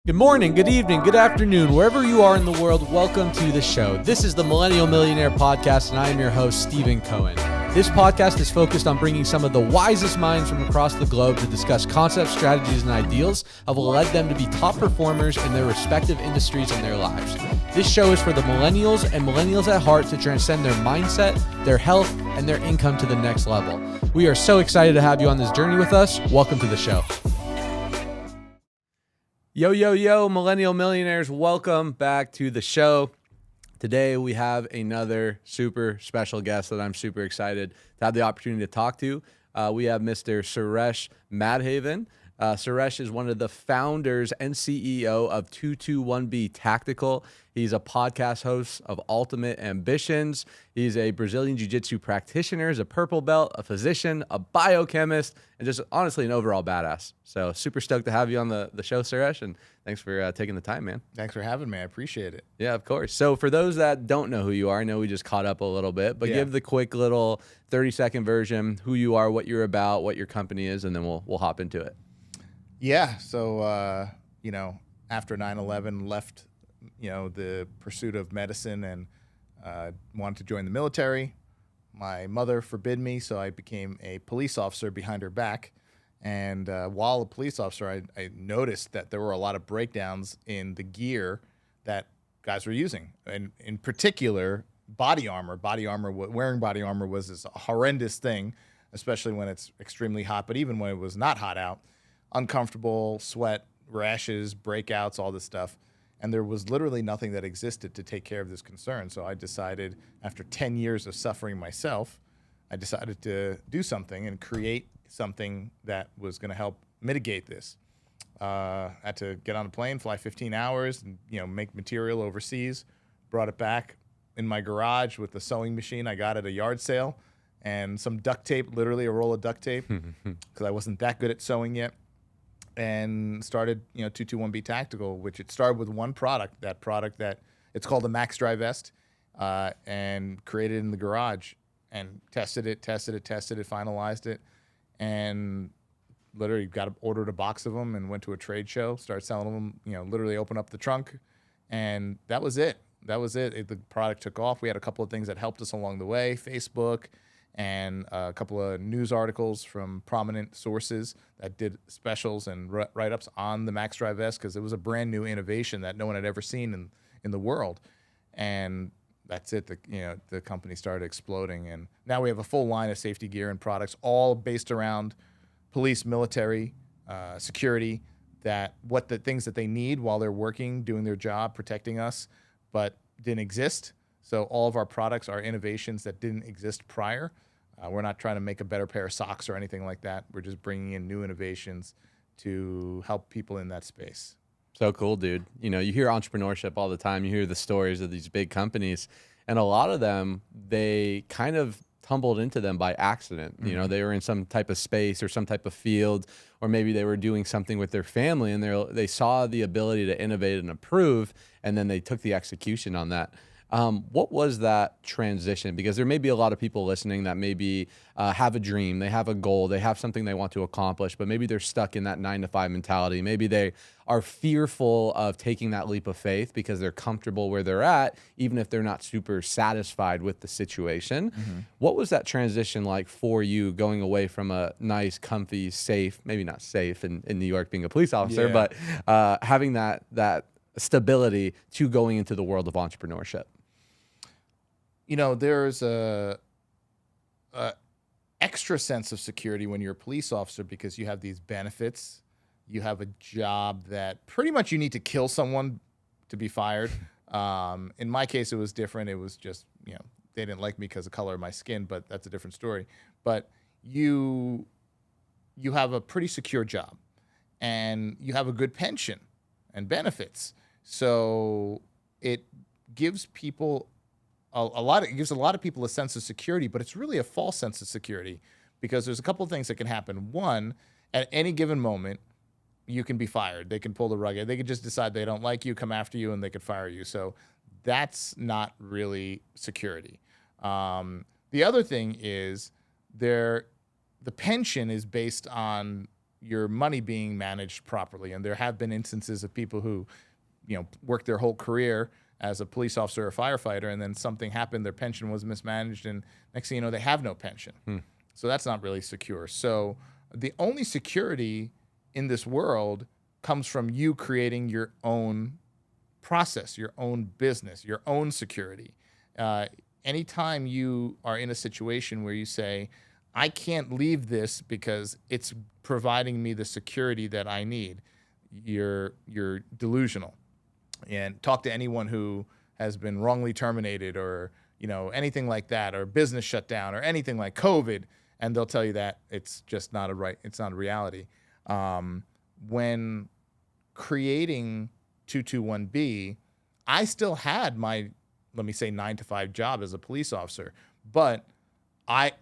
Good morning, good evening, good afternoon, wherever you are in the world, welcome to the show. This is the Millennial Millionaire Podcast, and I am your host, Stephen Cohen. This podcast is focused on bringing some of the wisest minds from across the globe to discuss concepts, strategies, and ideals that will lead them to be top performers in their respective industries and their lives. This show is for the millennials and millennials at heart to transcend their mindset, their health, and their income to the next level. We are so excited to have you on this journey with us. Welcome to the show. Yo, Millennial Millionaires, welcome back to the show. Today we have another super special guest that I'm super excited to have the opportunity to talk to. We have Mr. Suresh Madhavan. Suresh is one of the founders and CEO of 221B Tactical. He's a podcast host of Ultimate Ambitions. He's a Brazilian Jiu-Jitsu practitioner, he's a purple belt, a physician, a biochemist, and just honestly an overall badass. So super stoked to have you on the show, Suresh, and thanks for taking the time, man. Thanks for having me. I appreciate it. Yeah, of course. So for those that don't know who you are, I know we just caught up a little bit, but give the quick little 30-second version, who you are, what you're about, what your company is, and then we'll hop into it. Yeah. So, after 9/11, left, the pursuit of medicine and wanted to join the military. My mother forbid me, so I became a police officer behind her back. And while a police officer, I noticed that there were a lot of breakdowns in the gear that guys were using. And in particular, body armor. Wearing body armor was this horrendous thing, especially when it's extremely hot. But even when it was not hot out, uncomfortable, sweat, rashes, breakouts, all this stuff. And there was literally nothing that existed to take care of this concern. So I decided, after 10 years of suffering myself, I decided to do something and create something that was going to help mitigate this. Had to get on a plane, fly 15 hours, and, make material overseas. Brought it back in my garage with the sewing machine I got at a yard sale and some duct tape, literally a roll of duct tape, because I wasn't that good at sewing yet. And started, 221B Tactical, which it started with one product. That product that it's called the Max Dry Vest, and created in the garage and tested it, finalized it, and literally ordered a box of them and went to a trade show, started selling them. Literally opened up the trunk, and that was it. The product took off. We had a couple of things that helped us along the way: Facebook, and a couple of news articles from prominent sources that did specials and write-ups on the Max Dry Vest, because it was a brand new innovation that no one had ever seen in the world. And that's it. The company started exploding, and now we have a full line of safety gear and products, all based around police, military, security, what the things that they need while they're working, doing their job, protecting us, but didn't exist. So all of our products are innovations that didn't exist prior. We're not trying to make a better pair of socks or anything like that. We're just bringing in new innovations to help people in that space. So cool, dude. You hear entrepreneurship all the time. You hear the stories of these big companies, and a lot of them, they kind of tumbled into them by accident. Mm-hmm. They were in some type of space or some type of field, or maybe they were doing something with their family, and they saw the ability to innovate and improve, and then they took the execution on that. What was that transition? Because there may be a lot of people listening that maybe have a dream, they have a goal, they have something they want to accomplish, but maybe they're stuck in that 9-to-5 mentality. Maybe they are fearful of taking that leap of faith because they're comfortable where they're at, even if they're not super satisfied with the situation. Mm-hmm. What was that transition like for you, going away from a nice, comfy, safe, maybe not safe in New York being a police officer, but having that stability to going into the world of entrepreneurship? There's a extra sense of security when you're a police officer, because you have these benefits. You have a job that pretty much you need to kill someone to be fired. In my case, it was different. It was just, they didn't like me because of the color of my skin, but that's a different story. But you have a pretty secure job, and you have a good pension and benefits. So it gives people it gives a lot of people a sense of security, but it's really a false sense of security, because there's a couple of things that can happen. One, at any given moment, you can be fired. They can pull the rug out. They could just decide they don't like you, come after you, and they could fire you. So that's not really security. The other thing is the pension is based on your money being managed properly. And there have been instances of people who, worked their whole career as a police officer or firefighter, and then something happened, their pension was mismanaged, and next thing you know, they have no pension. So that's not really secure. So the only security in this world comes from you creating your own process, your own business, your own security. Anytime you are in a situation where you say, I can't leave this because it's providing me the security that I need, you're delusional. And talk to anyone who has been wrongly terminated or anything like that, or business shut down or anything like COVID, and they'll tell you that it's just not it's not a reality. When creating 221B, I still had my, let me say, 9-to-5 job as a police officer, but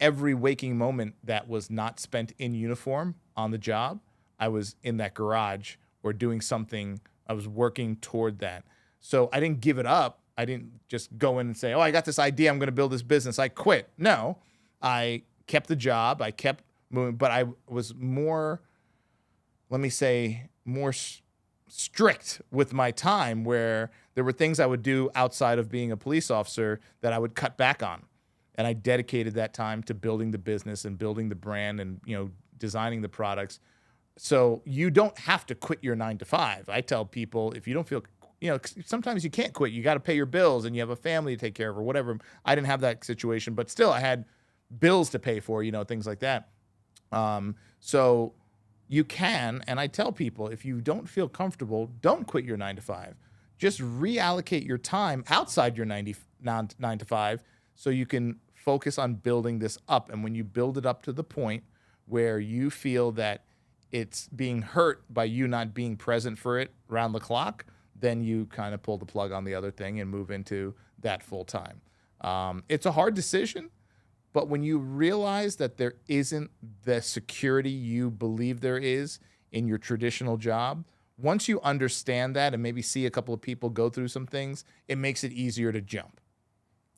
every waking moment that was not spent in uniform on the job, I was in that garage or doing something. I was working toward that. So I didn't give it up. I didn't just go in and say, I got this idea, I'm going to build this business, I quit. No, I kept the job. I kept moving, but I was more, let me say, more strict with my time, where there were things I would do outside of being a police officer that I would cut back on. And I dedicated that time to building the business and building the brand and, designing the products. So you don't have to quit your 9-to-5. I tell people, if you don't feel, sometimes you can't quit. You got to pay your bills and you have a family to take care of or whatever. I didn't have that situation, but still I had bills to pay for, things like that. So you can, and I tell people, if you don't feel comfortable, don't quit your 9-to-5. Just reallocate your time outside your 9-to-5 so you can focus on building this up. And when you build it up to the point where you feel that it's being hurt by you not being present for it around the clock, then you kind of pull the plug on the other thing and move into that full time. It's a hard decision, but when you realize that there isn't the security you believe there is in your traditional job, once you understand that and maybe see a couple of people go through some things, it makes it easier to jump.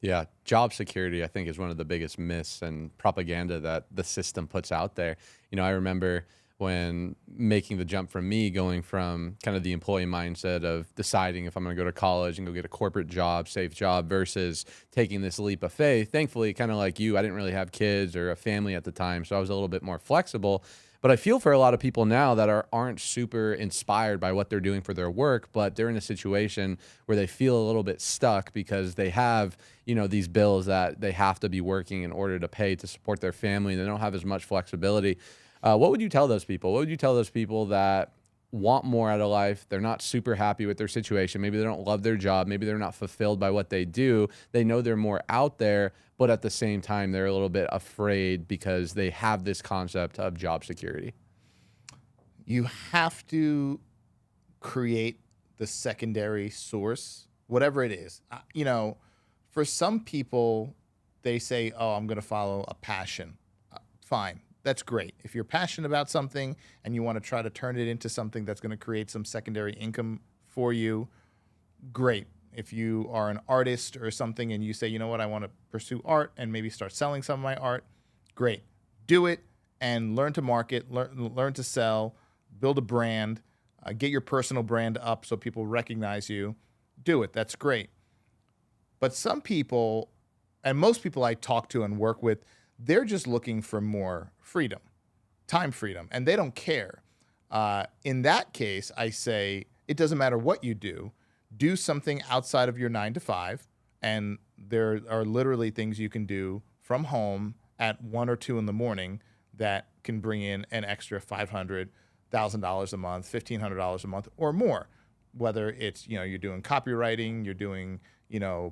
Yeah, job security, I think, is one of the biggest myths and propaganda that the system puts out there. I remember when making the jump from me, going from kind of the employee mindset of deciding if I'm going to go to college and go get a corporate job, safe job, versus taking this leap of faith. Thankfully, kind of like you, I didn't really have kids or a family at the time, so I was a little bit more flexible. But I feel for a lot of people now that aren't super inspired by what they're doing for their work, but they're in a situation where they feel a little bit stuck because they have, these bills that they have to be working in order to pay to support their family. They don't have as much flexibility. What would you tell those people? What would you tell those people that want more out of life? They're not super happy with their situation. Maybe they don't love their job. Maybe they're not fulfilled by what they do. They know they're more out there, but at the same time, they're a little bit afraid because they have this concept of job security. You have to create the secondary source, whatever it is. For some people, they say, I'm going to follow a passion. Fine. That's great. If you're passionate about something and you want to try to turn it into something that's going to create some secondary income for you, great. If you are an artist or something and you say, I want to pursue art and maybe start selling some of my art, great. Do it and learn to market, learn to sell, build a brand, get your personal brand up so people recognize you. Do it. That's great. But some people, and most people I talk to and work with, they're just looking for more freedom, time freedom, and they don't care. In that case, I say it doesn't matter what you do something outside of your 9-to-5, and there are literally things you can do from home at 1 or 2 in the morning that can bring in an extra $500,000 a month, $1,500 a month or more. Whether it's, you're doing copywriting, you're doing,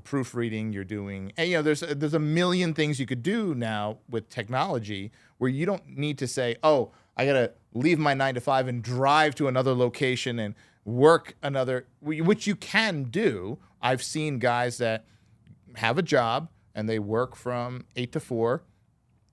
proofreading, you're doing, and there's a million things you could do now with technology where you don't need to say, I got to leave my 9-to-5 and drive to another location and work another, which you can do. I've seen guys that have a job and they work from 8 to 4.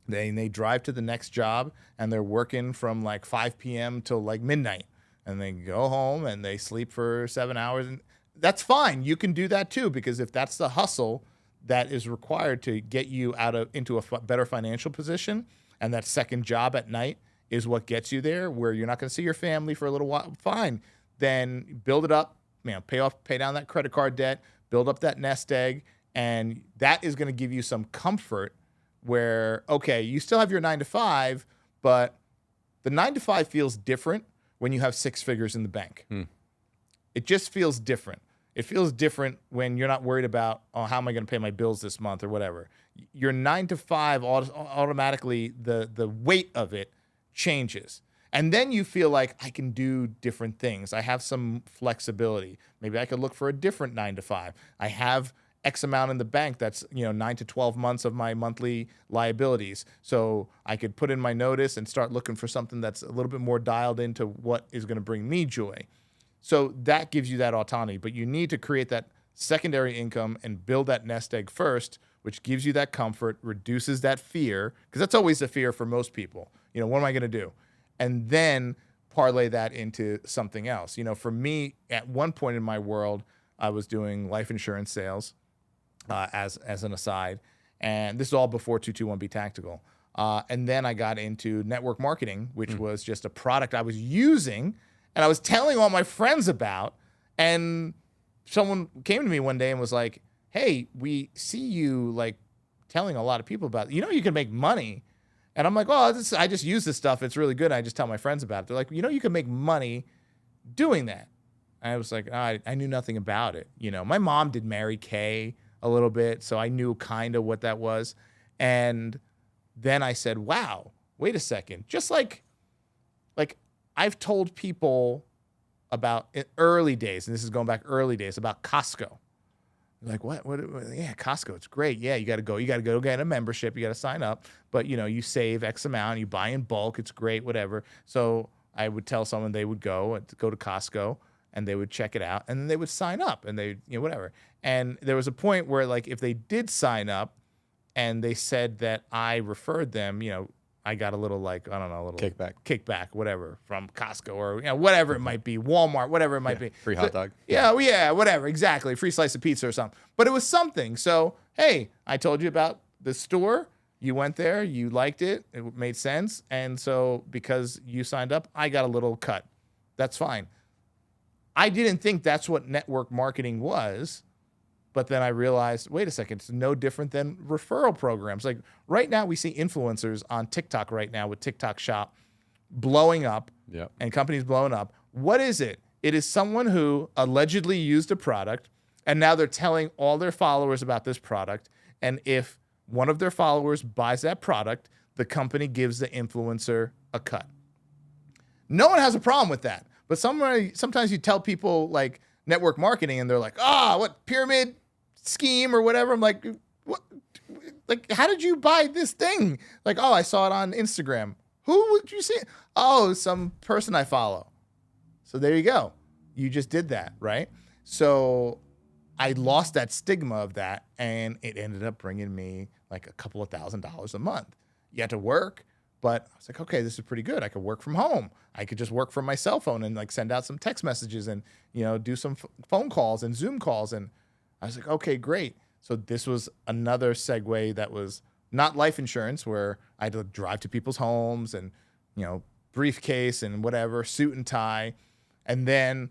They drive to the next job and they're working from like 5 p.m. till like midnight. And they go home and they sleep for 7 hours. And that's fine. You can do that too, because if that's the hustle that is required to get you into a better financial position, and that second job at night is what gets you there, where you're not going to see your family for a little while, fine. Then build it up, pay down that credit card debt, build up that nest egg, and that is going to give you some comfort where, okay, you still have your 9 to 5, but the 9 to 5 feels different when you have 6 figures in the bank. It just feels different. It feels different when you're not worried about, oh, how am I going to pay my bills this month or whatever. Your 9 to 5 automatically, the weight of it changes. And then you feel like I can do different things. I have some flexibility. Maybe I could look for a different 9 to 5. I have X amount in the bank that's 9 to 12 months of my monthly liabilities. So I could put in my notice and start looking for something that's a little bit more dialed into what is going to bring me joy. So that gives you that autonomy, but you need to create that secondary income and build that nest egg first, which gives you that comfort, reduces that fear, because that's always a fear for most people. What am I going to do? And then parlay that into something else. For me, at one point in my world, I was doing life insurance sales as an aside, and this is all before 221B Tactical. And then I got into network marketing, which was just a product I was using and I was telling all my friends about, and someone came to me one day and was like, hey, we see you like telling a lot of people about, you can make money. And I'm like, oh, I just use this stuff. It's really good. I just tell my friends about it. They're like, you can make money doing that. And I was like, I knew nothing about it. My mom did Mary Kay a little bit, so I knew kind of what that was. And then I said, wow, wait a second. Just like I've told people about in early days, and this is going back early days, about Costco. Like, what? Yeah, Costco, it's great. Yeah, you got to go get a membership. You got to sign up. But, you save X amount. You buy in bulk. It's great, whatever. So I would tell someone they would go to Costco, and they would check it out, and then they would sign up, and they, whatever. And there was a point where, like, if they did sign up and they said that I referred them, I got a little, like, I don't know, a little kickback, whatever, from Costco or whatever it might be, Walmart, whatever it might be. Free hot dog. Yeah, whatever, exactly, free slice of pizza or something. But it was something. So, hey, I told you about the store. You went there, you liked it, it made sense, and so because you signed up, I got a little cut. That's fine. I didn't think that's what network marketing was. But then I realized, wait a second, it's no different than referral programs. Like right now, we see influencers on TikTok right now with TikTok Shop blowing up and companies blowing up. What is it? It is someone who allegedly used a product, and now they're telling all their followers about this product. And if one of their followers buys that product, the company gives the influencer a cut. No one has a problem with that. But sometimes you tell people like network marketing, and they're like, what pyramid scheme or whatever. I'm like, what? Like, how did you buy this thing? Like, I saw it on Instagram. Who would you see? Oh, some person I follow. So there you go. You just did that, right? So I lost that stigma of that, and it ended up bringing me like a couple of $1,000s a month. You had to work, but I was like, okay, this is pretty good. I could work from home. I could just work from my cell phone and like send out some text messages and, do some phone calls and Zoom calls. And I was like, okay, great. So this was another segue that was not life insurance, where I had to drive to people's homes and, briefcase and whatever, suit and tie. And then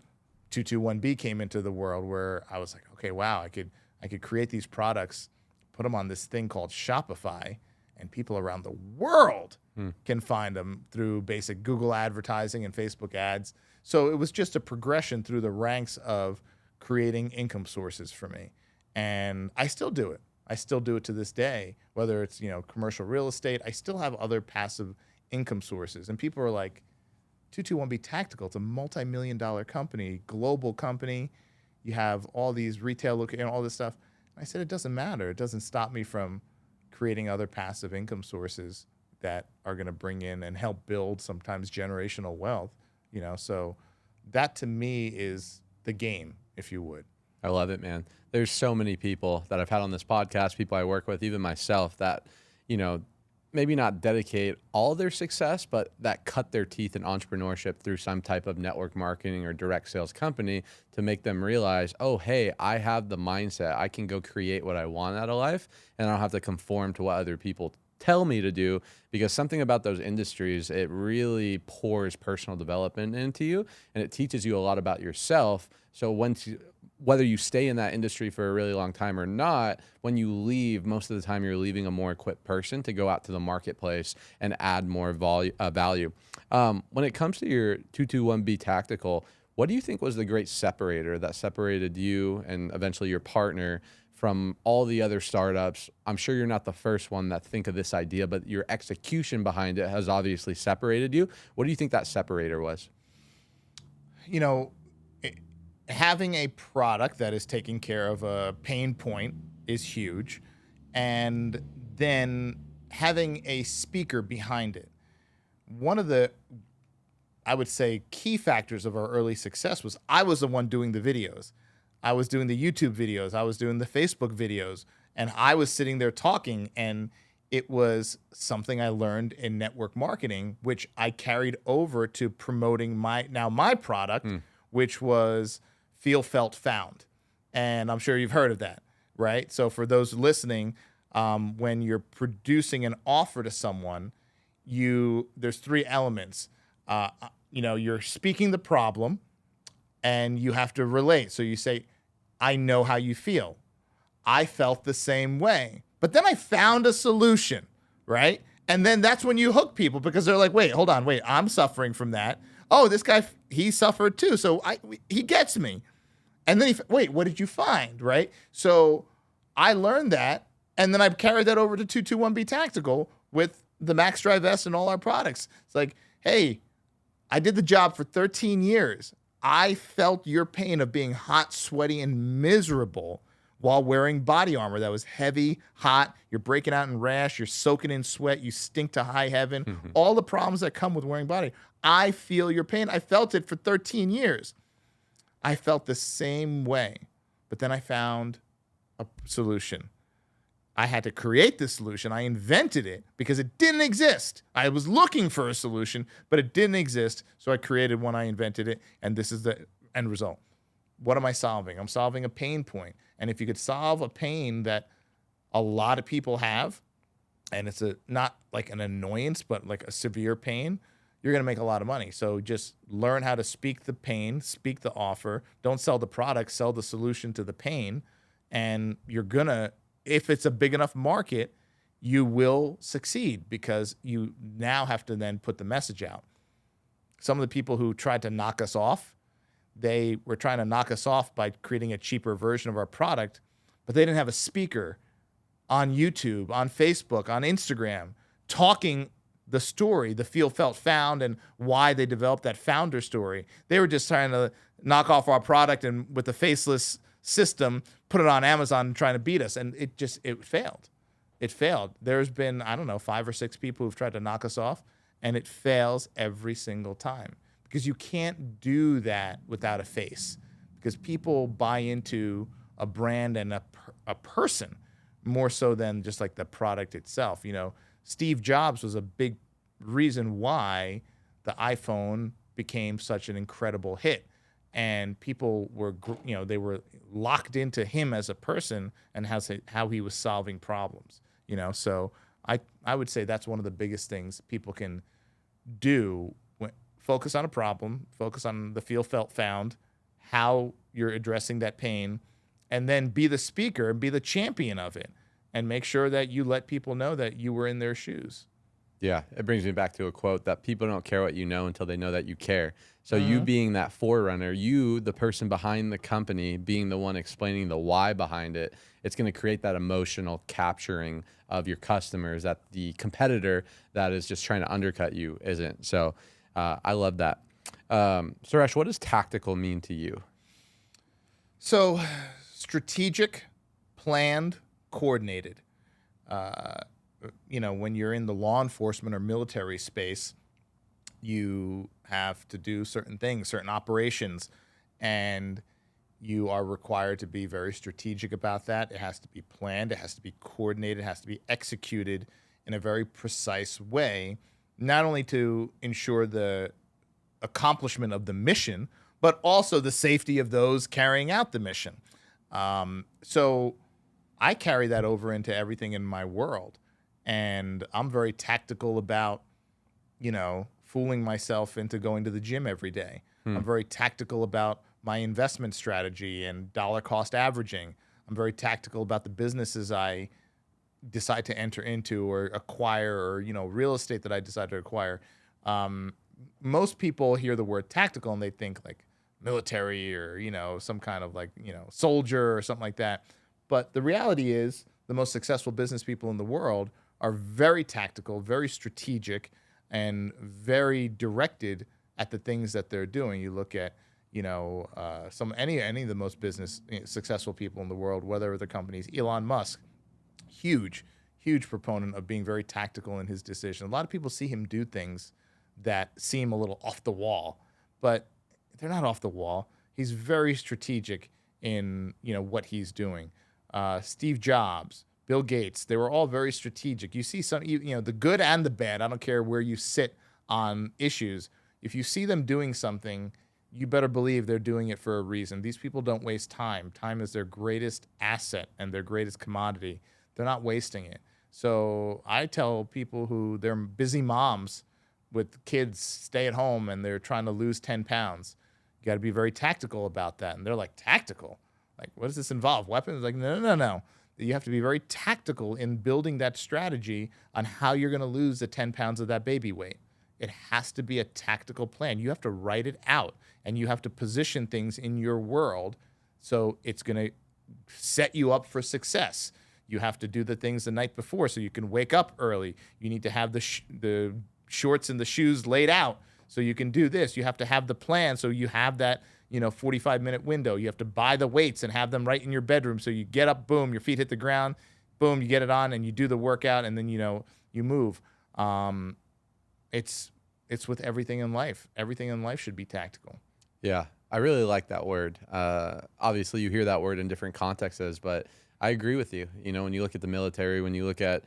221B came into the world, where I was like, okay, wow, I could create these products, put them on this thing called Shopify, and people around the world can find them through basic Google advertising and Facebook ads. So it was just a progression through the ranks of creating income sources for me. And I still do it. I still do it to this day, whether it's, commercial real estate. I still have other passive income sources. And people are like, 221B Tactical, it's a multi-million-dollar company, global company. You have all these retail locations, all this stuff. And I said, it doesn't matter. It doesn't stop me from creating other passive income sources that are going to bring in and help build sometimes generational wealth. So that to me is the game, if you would. I love it, man. There's so many people that I've had on this podcast, people I work with, even myself, that, maybe not dedicate all their success, but that cut their teeth in entrepreneurship through some type of network marketing or direct sales company to make them realize, oh, hey, I have the mindset. I can go create what I want out of life, and I don't have to conform to what other people tell me to do, because something about those industries, it really pours personal development into you, and it teaches you a lot about yourself. So whether you stay in that industry for a really long time or not, when you leave, most of the time you're leaving a more equipped person to go out to the marketplace and add more value. When it comes to your 221B tactical, what do you think was the great separator that separated you and eventually your partner from all the other startups? I'm sure you're not the first one that think of this idea, but your execution behind it has obviously separated you. What do you think that separator was? You know, having a product that is taking care of a pain point is huge. And then having a speaker behind it. One of the, I would say, key factors of our early success was I was the one doing the videos. I was doing the YouTube videos. I was doing the Facebook videos. And I was sitting there talking, and it was something I learned in network marketing, which I carried over to promoting my product, which was Feel, Felt, Found. And I'm sure you've heard of that, right? So for those listening, when you're producing an offer to someone, there's three elements. You're speaking the problem, and you have to relate. So you say, I know how you feel. I felt the same way. But then I found a solution, right? And then that's when you hook people, because they're like, wait, hold on, I'm suffering from that. Oh, this guy, he suffered too. So he gets me. And then wait, what did you find, right? So I learned that, and then I carried that over to 221B Tactical with the Max Drive S and all our products. It's like, hey, I did the job for 13 years. I felt your pain of being hot, sweaty, and miserable while wearing body armor that was heavy, hot. You're breaking out in rash. You're soaking in sweat. You stink to high heaven. All the problems that come with wearing body. I feel your pain. I felt it for 13 years. I felt the same way, but then I found a solution. I had to create this solution. I invented it because it didn't exist. I was looking for a solution, but it didn't exist. So I created one, I invented it, and this is the end result. What am I solving? I'm solving a pain point. And if you could solve a pain that a lot of people have, and it's not like an annoyance, but like a severe pain, you're going to make a lot of money. So just learn how to speak the pain, speak the offer. Don't sell the product, sell the solution to the pain. And you're going to, if it's a big enough market, you will succeed, because you now have to then put the message out. Some of the people who tried to knock us off, they were trying to knock us off by creating a cheaper version of our product, but they didn't have a speaker on YouTube, on Facebook, on Instagram, talking the story, the Feel, Felt, Found, and why they developed that founder story. They were just trying to knock off our product and with the faceless system, put it on Amazon and trying to beat us. And it failed. It failed. There's been, 5 or 6 people who've tried to knock us off, and it fails every single time, because you can't do that without a face, because people buy into a brand and a person more so than just like the product itself. Steve Jobs was a big reason why the iPhone became such an incredible hit. And people were, they were locked into him as a person and how he was solving problems, So I would say that's one of the biggest things people can do. Focus on a problem, focus on the Feel, Felt, Found, how you're addressing that pain, and then be the speaker, be the champion of it. And make sure that you let people know that you were in their shoes. Yeah, it brings me back to a quote that people don't care what you know until they know that you care. So you being that forerunner, you, the person behind the company, being the one explaining the why behind it, it's going to create that emotional capturing of your customers that the competitor that is just trying to undercut you isn't. So I love that. Suresh, what does tactical mean to you? So strategic, planned, coordinated. When you're in the law enforcement or military space, you have to do certain things, certain operations, and you are required to be very strategic about that. It has to be planned, it has to be coordinated, it has to be executed in a very precise way, not only to ensure the accomplishment of the mission, but also the safety of those carrying out the mission. So I carry that over into everything in my world. And I'm very tactical about, fooling myself into going to the gym every day. I'm very tactical about my investment strategy and dollar cost averaging. I'm very tactical about the businesses I decide to enter into or acquire, or, real estate that I decide to acquire. Most people hear the word tactical and they think like military or, some kind of like, soldier or something like that. But the reality is the most successful business people in the world are very tactical, very strategic, and very directed at the things that they're doing. You look at, any of the most successful people in the world, whether the companies, Elon Musk, huge proponent of being very tactical in his decision. A lot of people see him do things that seem a little off the wall, but they're not off the wall. He's very strategic in, what he's doing. Steve Jobs, Bill Gates, they were all very strategic. You see some, the good and the bad. I don't care where you sit on issues. If you see them doing something, you better believe they're doing it for a reason. These people don't waste time. Time is their greatest asset and their greatest commodity. They're not wasting it. So I tell people who they're busy moms with kids, stay at home, and they're trying to lose 10 pounds. You got to be very tactical about that. And they're like, tactical? Like, what does this involve? Weapons? Like, no. You have to be very tactical in building that strategy on how you're going to lose the 10 pounds of that baby weight. It has to be a tactical plan. You have to write it out, and you have to position things in your world so it's going to set you up for success. You have to do the things the night before so you can wake up early. You need to have the shorts and the shoes laid out so you can do this. You have to have the plan so you have that 45-minute window. You have to buy the weights and have them right in your bedroom. So you get up, boom, your feet hit the ground, boom, you get it on, and you do the workout, and then, you move. It's with everything in life. Everything in life should be tactical. Yeah, I really like that word. Obviously, you hear that word in different contexts, but I agree with you. When you look at the military, when you look at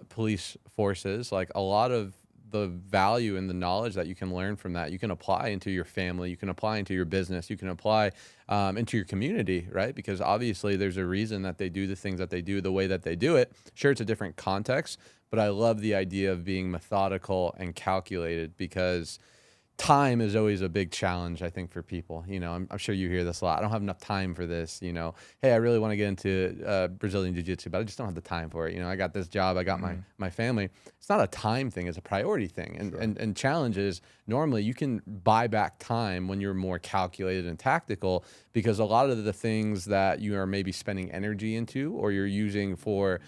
police forces, like a lot of the value and the knowledge that you can learn from that, you can apply into your family, you can apply into your business, you can apply into your community, right? Because obviously there's a reason that they do the things that they do the way that they do it. Sure, it's a different context, but I love the idea of being methodical and calculated, because time is always a big challenge, I think, for people. I'm sure you hear this a lot. I don't have enough time for this. Hey, I really want to get into Brazilian Jiu-Jitsu, but I just don't have the time for it. I got this job, I got my family. It's not a time thing, it's a priority thing. And, Sure. and challenges, normally you can buy back time when you're more calculated and tactical, because a lot of the things that you are maybe spending energy into or you're using for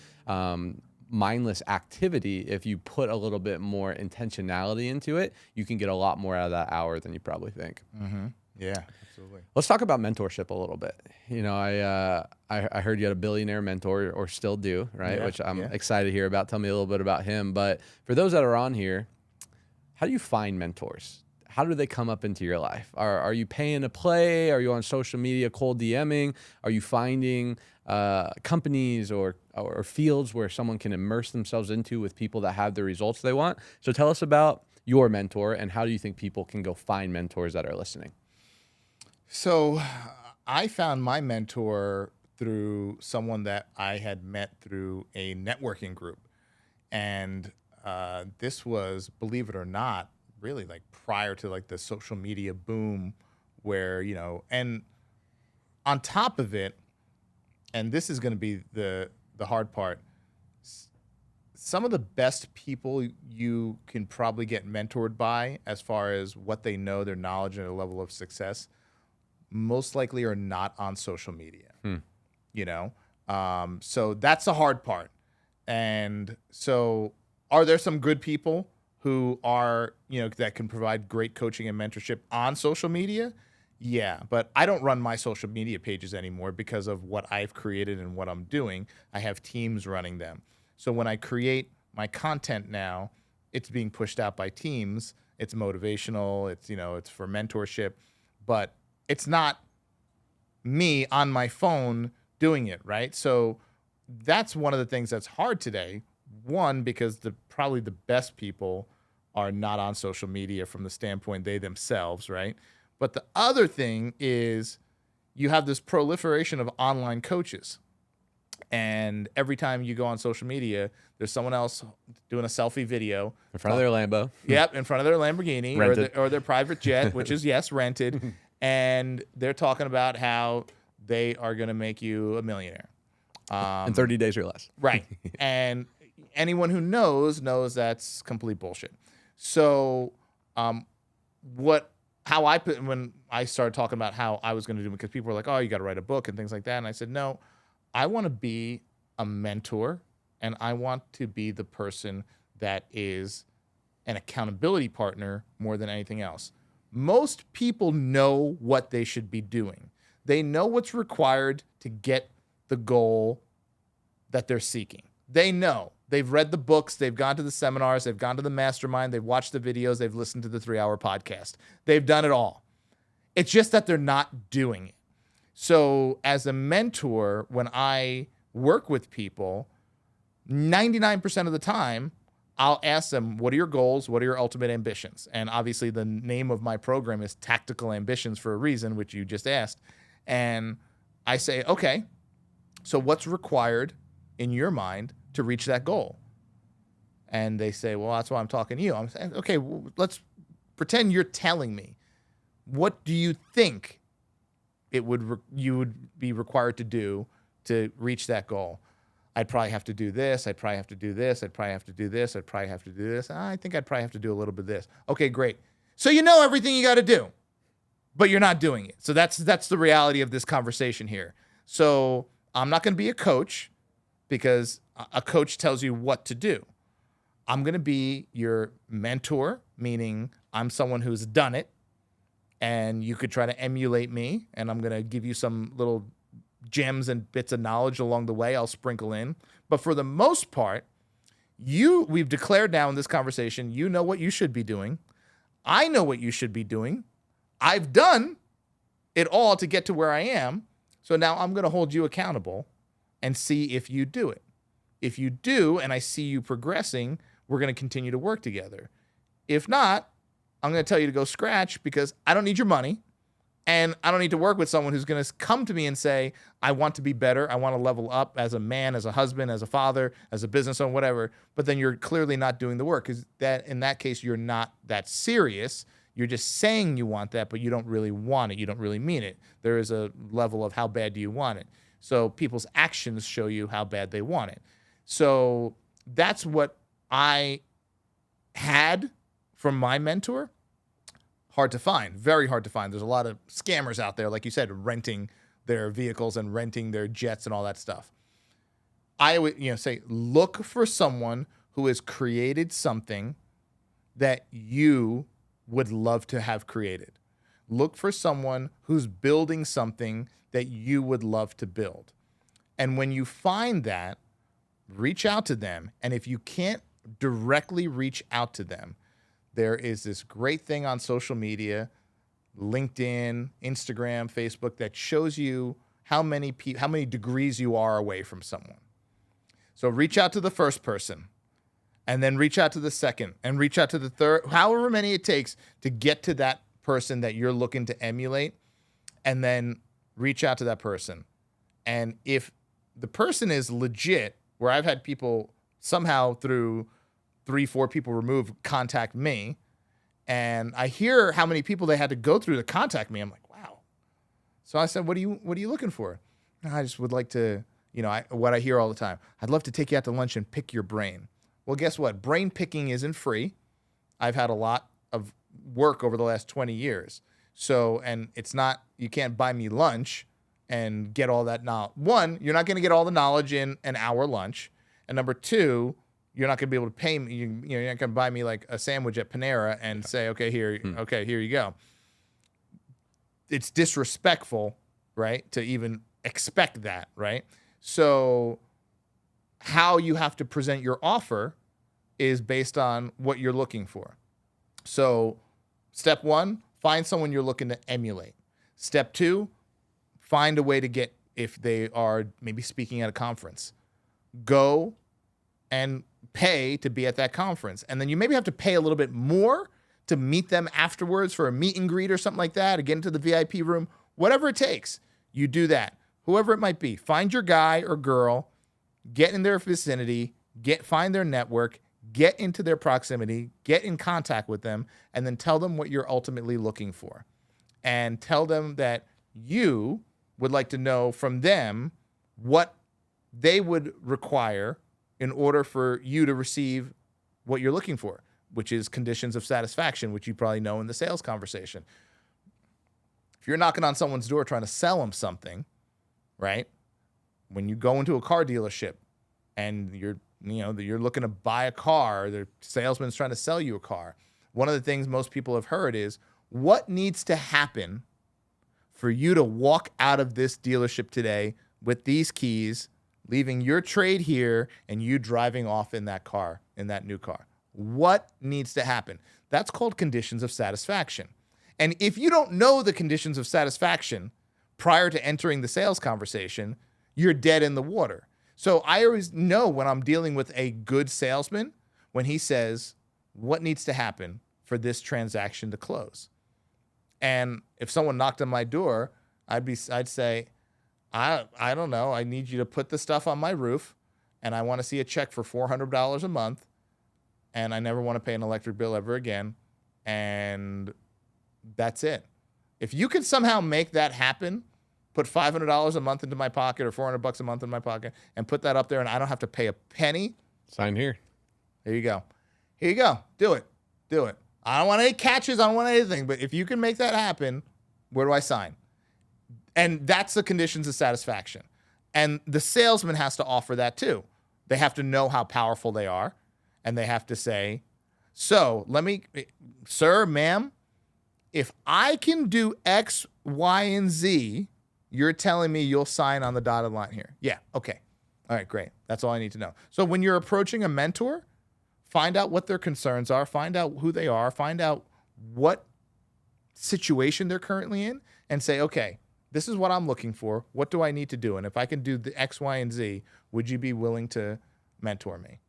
mindless activity, if you put a little bit more intentionality into it, you can get a lot more out of that hour than you probably think. Mm-hmm. Yeah, absolutely. Let's talk about mentorship a little bit. I heard you had a billionaire mentor, or still do, right? Yeah, Which I'm yeah. excited to hear about. Tell me a little bit about him. But for those that are on here, how do you find mentors? How do they come up into your life? Are you paying to play? Are you on social media cold DMing? Are you finding companies or fields where someone can immerse themselves into with people that have the results they want? So tell us about your mentor, and how do you think people can go find mentors that are listening? So I found my mentor through someone that I had met through a networking group. And this was, believe it or not, really like prior to like the social media boom, where, and on top of it, and this is going to be the hard part, some of the best people you can probably get mentored by, as far as what they know, their knowledge and their level of success, most likely are not on social media. So that's the hard part. And so are there some good people who are, that can provide great coaching and mentorship on social media? Yeah, but I don't run my social media pages anymore because of what I've created and what I'm doing. I have teams running them. So when I create my content now, it's being pushed out by teams. It's motivational. It's for mentorship, but it's not me on my phone doing it, right? So that's one of the things that's hard today. One, because probably the best people are not on social media from the standpoint they themselves, right? But the other thing is you have this proliferation of online coaches. And every time you go on social media, there's someone else doing a selfie video In front of their Lambo. Yep, in front of their Lamborghini or their private jet, which is, yes, rented. And they're talking about how they are going to make you a millionaire. In 30 days or less. Right. And anyone who knows that's complete bullshit. So when I started talking about how I was going to do it, because people were like, oh, you got to write a book and things like that. And I said, no, I want to be a mentor, and I want to be the person that is an accountability partner more than anything else. Most people know what they should be doing. They know what's required to get the goal that they're seeking. They know. They've read the books. They've gone to the seminars. They've gone to the mastermind. They've watched the videos. They've listened to the 3-hour podcast. They've done it all. It's just that they're not doing it. So as a mentor, when I work with people, 99% of the time, I'll ask them, what are your goals? What are your ultimate ambitions? And obviously the name of my program is Tactical Ambitions for a reason, which you just asked. And I say, okay, so what's required in your mind to reach that goal? And they say, well, that's why I'm talking to you. I'm saying, okay, well, let's pretend you're telling me. What do you think you would be required to do to reach that goal? I'd probably have to do this. I'd probably have to do this. I'd probably have to do this. I'd probably have to do this. I think I'd probably have to do a little bit of this. Okay, great. So you know everything you got to do, but you're not doing it. So that's the reality of this conversation here. So I'm not going to be a coach, because a coach tells you what to do. I'm going to be your mentor, meaning I'm someone who's done it, and you could try to emulate me, and I'm going to give you some little gems and bits of knowledge along the way I'll sprinkle in. But for the most part, we've declared now in this conversation, you know what you should be doing. I know what you should be doing. I've done it all to get to where I am. So now I'm going to hold you accountable and see if you do it. If you do, and I see you progressing, we're going to continue to work together. If not, I'm going to tell you to go scratch, because I don't need your money. And I don't need to work with someone who's going to come to me and say, I want to be better. I want to level up as a man, as a husband, as a father, as a business owner, whatever. But then you're clearly not doing the work, because in that case, you're not that serious. You're just saying you want that, but you don't really want it. You don't really mean it. There is a level of how bad do you want it. So people's actions show you how bad they want it. So that's what I had from my mentor. Hard to find, very hard to find. There's a lot of scammers out there, like you said, renting their vehicles and renting their jets and all that stuff. I would, say, look for someone who has created something that you would love to have created. Look for someone who's building something that you would love to build. And when you find that, reach out to them. And if you can't directly reach out to them, there is this great thing on social media, LinkedIn, Instagram, Facebook, that shows you how many degrees you are away from someone. So reach out to the first person, and then reach out to the second, and reach out to the third, however many it takes to get to that person that you're looking to emulate, and then reach out to that person. And if the person is legit, where I've had people somehow through 3-4 people removed contact me, and I hear how many people they had to go through to contact me. I'm like, wow. So I said, what are you looking for? I just would like to, what I hear all the time. I'd love to take you out to lunch and pick your brain. Well, guess what? Brain picking isn't free. I've had a lot of work over the last 20 years. So, and it's not, you can't buy me lunch and get all that knowledge. One, you're not going to get all the knowledge in an hour lunch. And number two, you're not going to be able to pay me. You're not going to buy me like a sandwich at Panera and say, okay, here you go. It's disrespectful, right, to even expect that, right? So how you have to present your offer is based on what you're looking for. So step 1, find someone you're looking to emulate. Step 2, find a way to get, if they are maybe speaking at a conference, go and pay to be at that conference. And then you maybe have to pay a little bit more to meet them afterwards for a meet and greet or something like that, to get into the VIP room, whatever it takes, you do that. Whoever it might be, find your guy or girl get in their vicinity, find their network, get into their proximity, get in contact with them, and then tell them what you're ultimately looking for. And tell them that you would like to know from them what they would require in order for you to receive what you're looking for, which is conditions of satisfaction, which you probably know in the sales conversation. If you're knocking on someone's door trying to sell them something, right? When you go into a car dealership and you're looking to buy a car, the salesman's trying to sell you a car. One of the things most people have heard is, what needs to happen for you to walk out of this dealership today with these keys, leaving your trade here and you driving off in that car, in that new car? What needs to happen? That's called conditions of satisfaction. And if you don't know the conditions of satisfaction prior to entering the sales conversation, you're dead in the water. So I always know when I'm dealing with a good salesman, when he says, what needs to happen for this transaction to close? And if someone knocked on my door, I'd say, I don't know. I need you to put the stuff on my roof, and I want to see a check for $400 a month, and I never want to pay an electric bill ever again. And that's it. If you could somehow make that happen, put $500 a month into my pocket or $400 a month in my pocket and put that up there and I don't have to pay a penny. Sign here. There you go. Here you go. Do it. Do it. I don't want any catches. I don't want anything. But if you can make that happen, where do I sign? And that's the conditions of satisfaction. And the salesman has to offer that too. They have to know how powerful they are. And they have to say, so sir, ma'am, if I can do X, Y, and Z, you're telling me you'll sign on the dotted line here. Yeah, okay. All right, great. That's all I need to know. So when you're approaching a mentor, find out what their concerns are, find out who they are, find out what situation they're currently in, and say, okay, this is what I'm looking for. What do I need to do? And if I can do the X, Y, and Z, would you be willing to mentor me?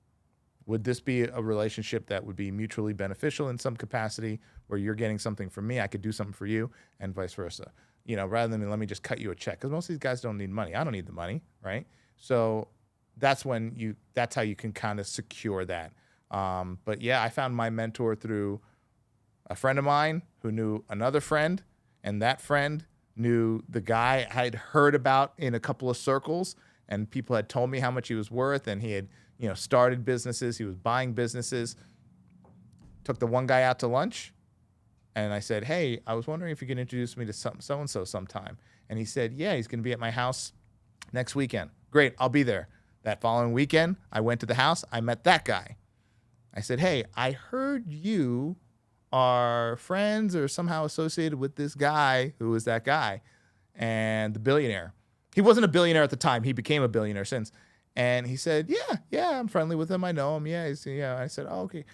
Would this be a relationship that would be mutually beneficial in some capacity where you're getting something from me, I could do something for you, and vice versa? Rather than let me just cut you a check, because most of these guys don't need money. I don't need the money, right? So that's how you can kind of secure that. But yeah, I found my mentor through a friend of mine who knew another friend, and that friend knew the guy I'd heard about in a couple of circles, and people had told me how much he was worth, and he had started businesses. He was buying businesses. Took the one guy out to lunch. And I said, hey, I was wondering if you could introduce me to so-and-so sometime. And he said, yeah, he's going to be at my house next weekend. Great, I'll be there. That following weekend, I went to the house. I met that guy. I said, hey, I heard you are friends or somehow associated with this guy. Who is that guy? And the billionaire. He wasn't a billionaire at the time. He became a billionaire since. And he said, yeah, I'm friendly with him. I know him. Yeah, I said, oh, okay.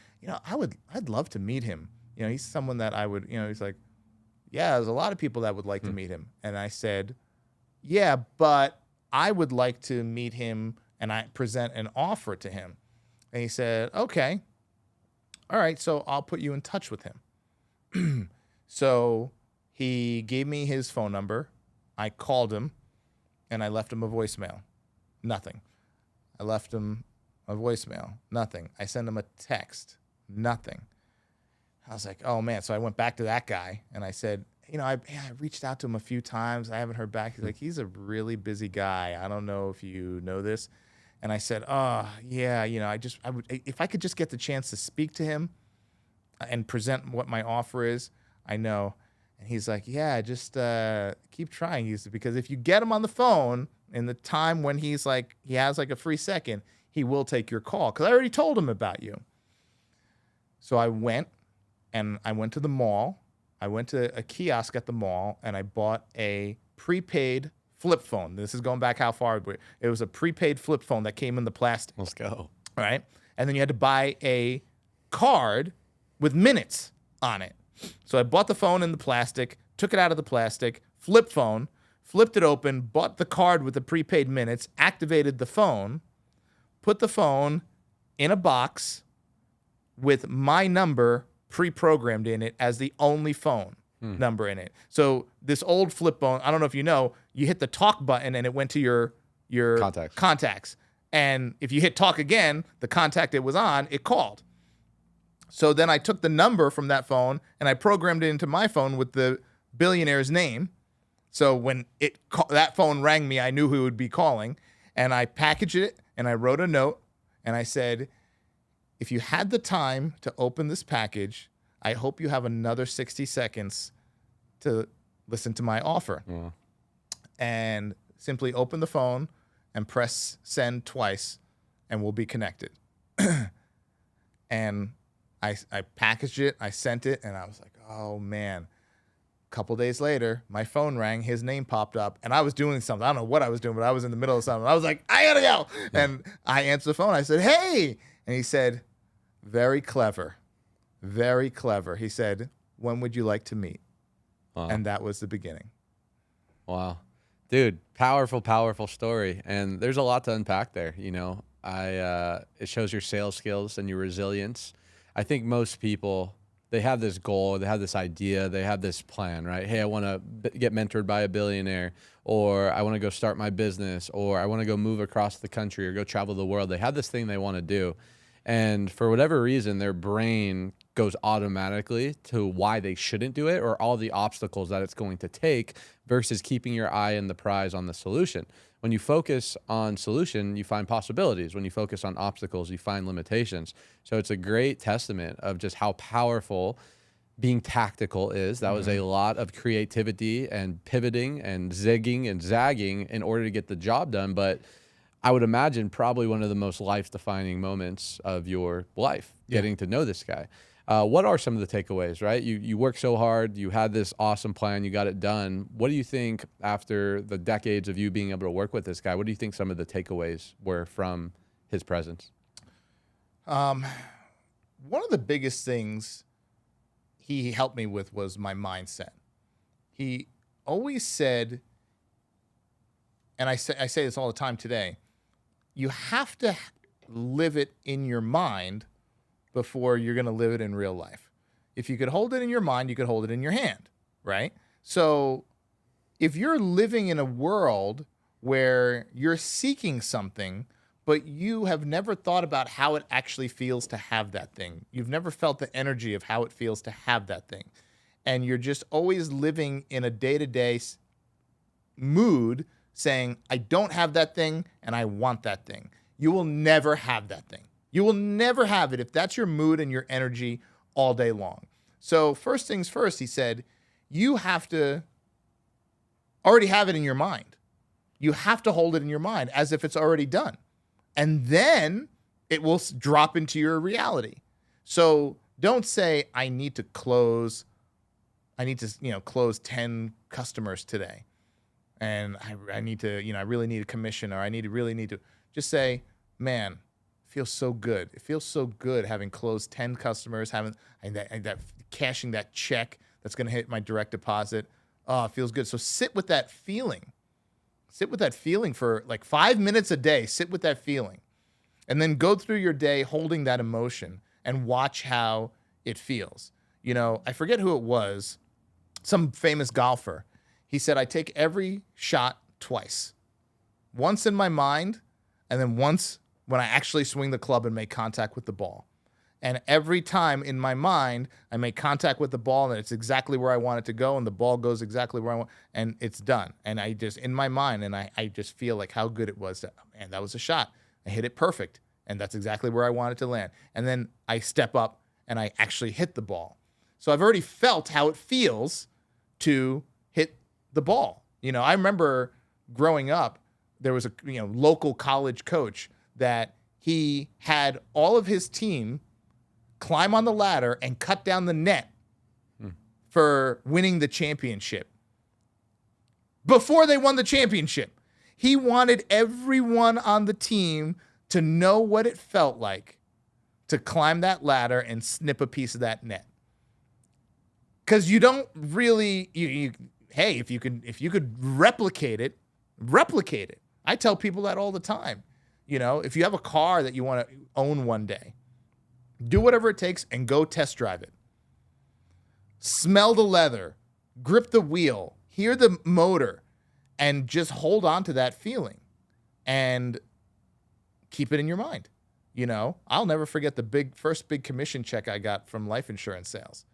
I'd love to meet him. He's someone that I would, he's like, yeah, there's a lot of people that would like to meet him. And I said, yeah, but I would like to meet him and I present an offer to him. And he said, okay, all right, so I'll put you in touch with him. So he gave me his phone number. I called him and I left him a voicemail. Nothing. I left him a voicemail. Nothing. I sent him a text. Nothing. I was like, oh, man. So I went back to that guy, and I said, I reached out to him a few times. I haven't heard back. He's like, he's a really busy guy. I don't know if you know this. And I said, oh, yeah, I would, if I could just get the chance to speak to him and present what my offer is, I know. And he's like, yeah, just keep trying. Because if you get him on the phone in the time when he has a free second, he will take your call. Because I already told him about you. So I went. And I went to the mall. I went to a kiosk at the mall, and I bought a prepaid flip phone. This is going back how far? It was a prepaid flip phone that came in the plastic. Let's go. All right? And then you had to buy a card with minutes on it. So I bought the phone in the plastic, took it out of the plastic, flip phone, flipped it open, bought the card with the prepaid minutes, activated the phone, put the phone in a box with my number pre-programmed in it as the only phone number in it. So this old flip phone, I don't know if you hit the talk button and it went to your contacts. And if you hit talk again, the contact it was on, it called. So then I took the number from that phone and I programmed it into my phone with the billionaire's name. So when that phone rang me, I knew who would be calling. And I packaged it and I wrote a note and I said, if you had the time to open this package, I hope you have another 60 seconds to listen to my offer. Yeah. And simply open the phone and press send twice and we'll be connected. And I packaged it, I sent it, and I was like, oh man. A couple days later, my phone rang, his name popped up, and I was doing something. I don't know what I was doing, but I was in the middle of something. I was like, I gotta go. And I answered the phone. I said, hey. And he said, very clever. Very clever. He said, when would you like to meet? Wow. And that was the beginning. Wow. Dude, powerful, powerful story. And there's a lot to unpack there. You know, it shows your sales skills and your resilience. I think most people, they have this goal, they have this idea, they have this plan, right? Hey, I want to get mentored by a billionaire, or I want to go start my business, or I want to go move across the country or go travel the world. They have this thing they want to do. And for whatever reason, their brain goes automatically to why they shouldn't do it or all the obstacles that it's going to take versus keeping your eye and the prize on the solution. When you focus on solution, you find possibilities. When you focus on obstacles, you find limitations. So it's a great testament of just how powerful being tactical is. That was a lot of creativity and pivoting and zigging and zagging in order to get the job done. But I would imagine probably one of the most life-defining moments of your life, getting to know this guy. What are some of the takeaways, right? You worked so hard, you had this awesome plan, you got it done. What do you think after the decades of you being able to work with this guy, what do you think some of the takeaways were from his presence? One of the biggest things he helped me with was my mindset. He always said, and I say this all the time today, you have to live it in your mind before you're going to live it in real life. If you could hold it in your mind, you could hold it in your hand, right? So if you're living in a world where you're seeking something, but you have never thought about how it actually feels to have that thing, you've never felt the energy of how it feels to have that thing, and you're just always living in a day-to-day mood saying, I don't have that thing and I want that thing, you will never have that thing. You will never have it if that's your mood and your energy all day long. So first things first, he said, you have to already have it in your mind. You have to hold it in your mind as if it's already done. And then it will drop into your reality. So don't say, I need to close 10 customers today. And I need to, I really need a commission, or really need to just say, man, it feels so good. It feels so good having closed 10 customers, having that cashing that check that's going to hit my direct deposit. Oh, it feels good. So sit with that feeling. Sit with that feeling for like 5 minutes a day. Sit with that feeling. And then go through your day holding that emotion and watch how it feels. I forget who it was, some famous golfer. He said, I take every shot twice. Once in my mind, and then once when I actually swing the club and make contact with the ball. And every time in my mind, I make contact with the ball and it's exactly where I want it to go, and the ball goes exactly where I want, and it's done. And I just, in my mind, and I just feel like how good it was. Man, that was a shot. I hit it perfect, and that's exactly where I want it to land. And then I step up and I actually hit the ball. So I've already felt how it feels to hit the ball. I remember growing up, there was a local college coach that he had all of his team climb on the ladder and cut down the net for winning the championship. Before they won the championship, he wanted everyone on the team to know what it felt like to climb that ladder and snip a piece of that net. Because you don't really, hey, if you could replicate it, replicate it. I tell people that all the time. If you have a car that you want to own one day, do whatever it takes and go test drive it. Smell the leather, grip the wheel, hear the motor, and just hold on to that feeling. And keep it in your mind. I'll never forget the first big commission check I got from life insurance sales.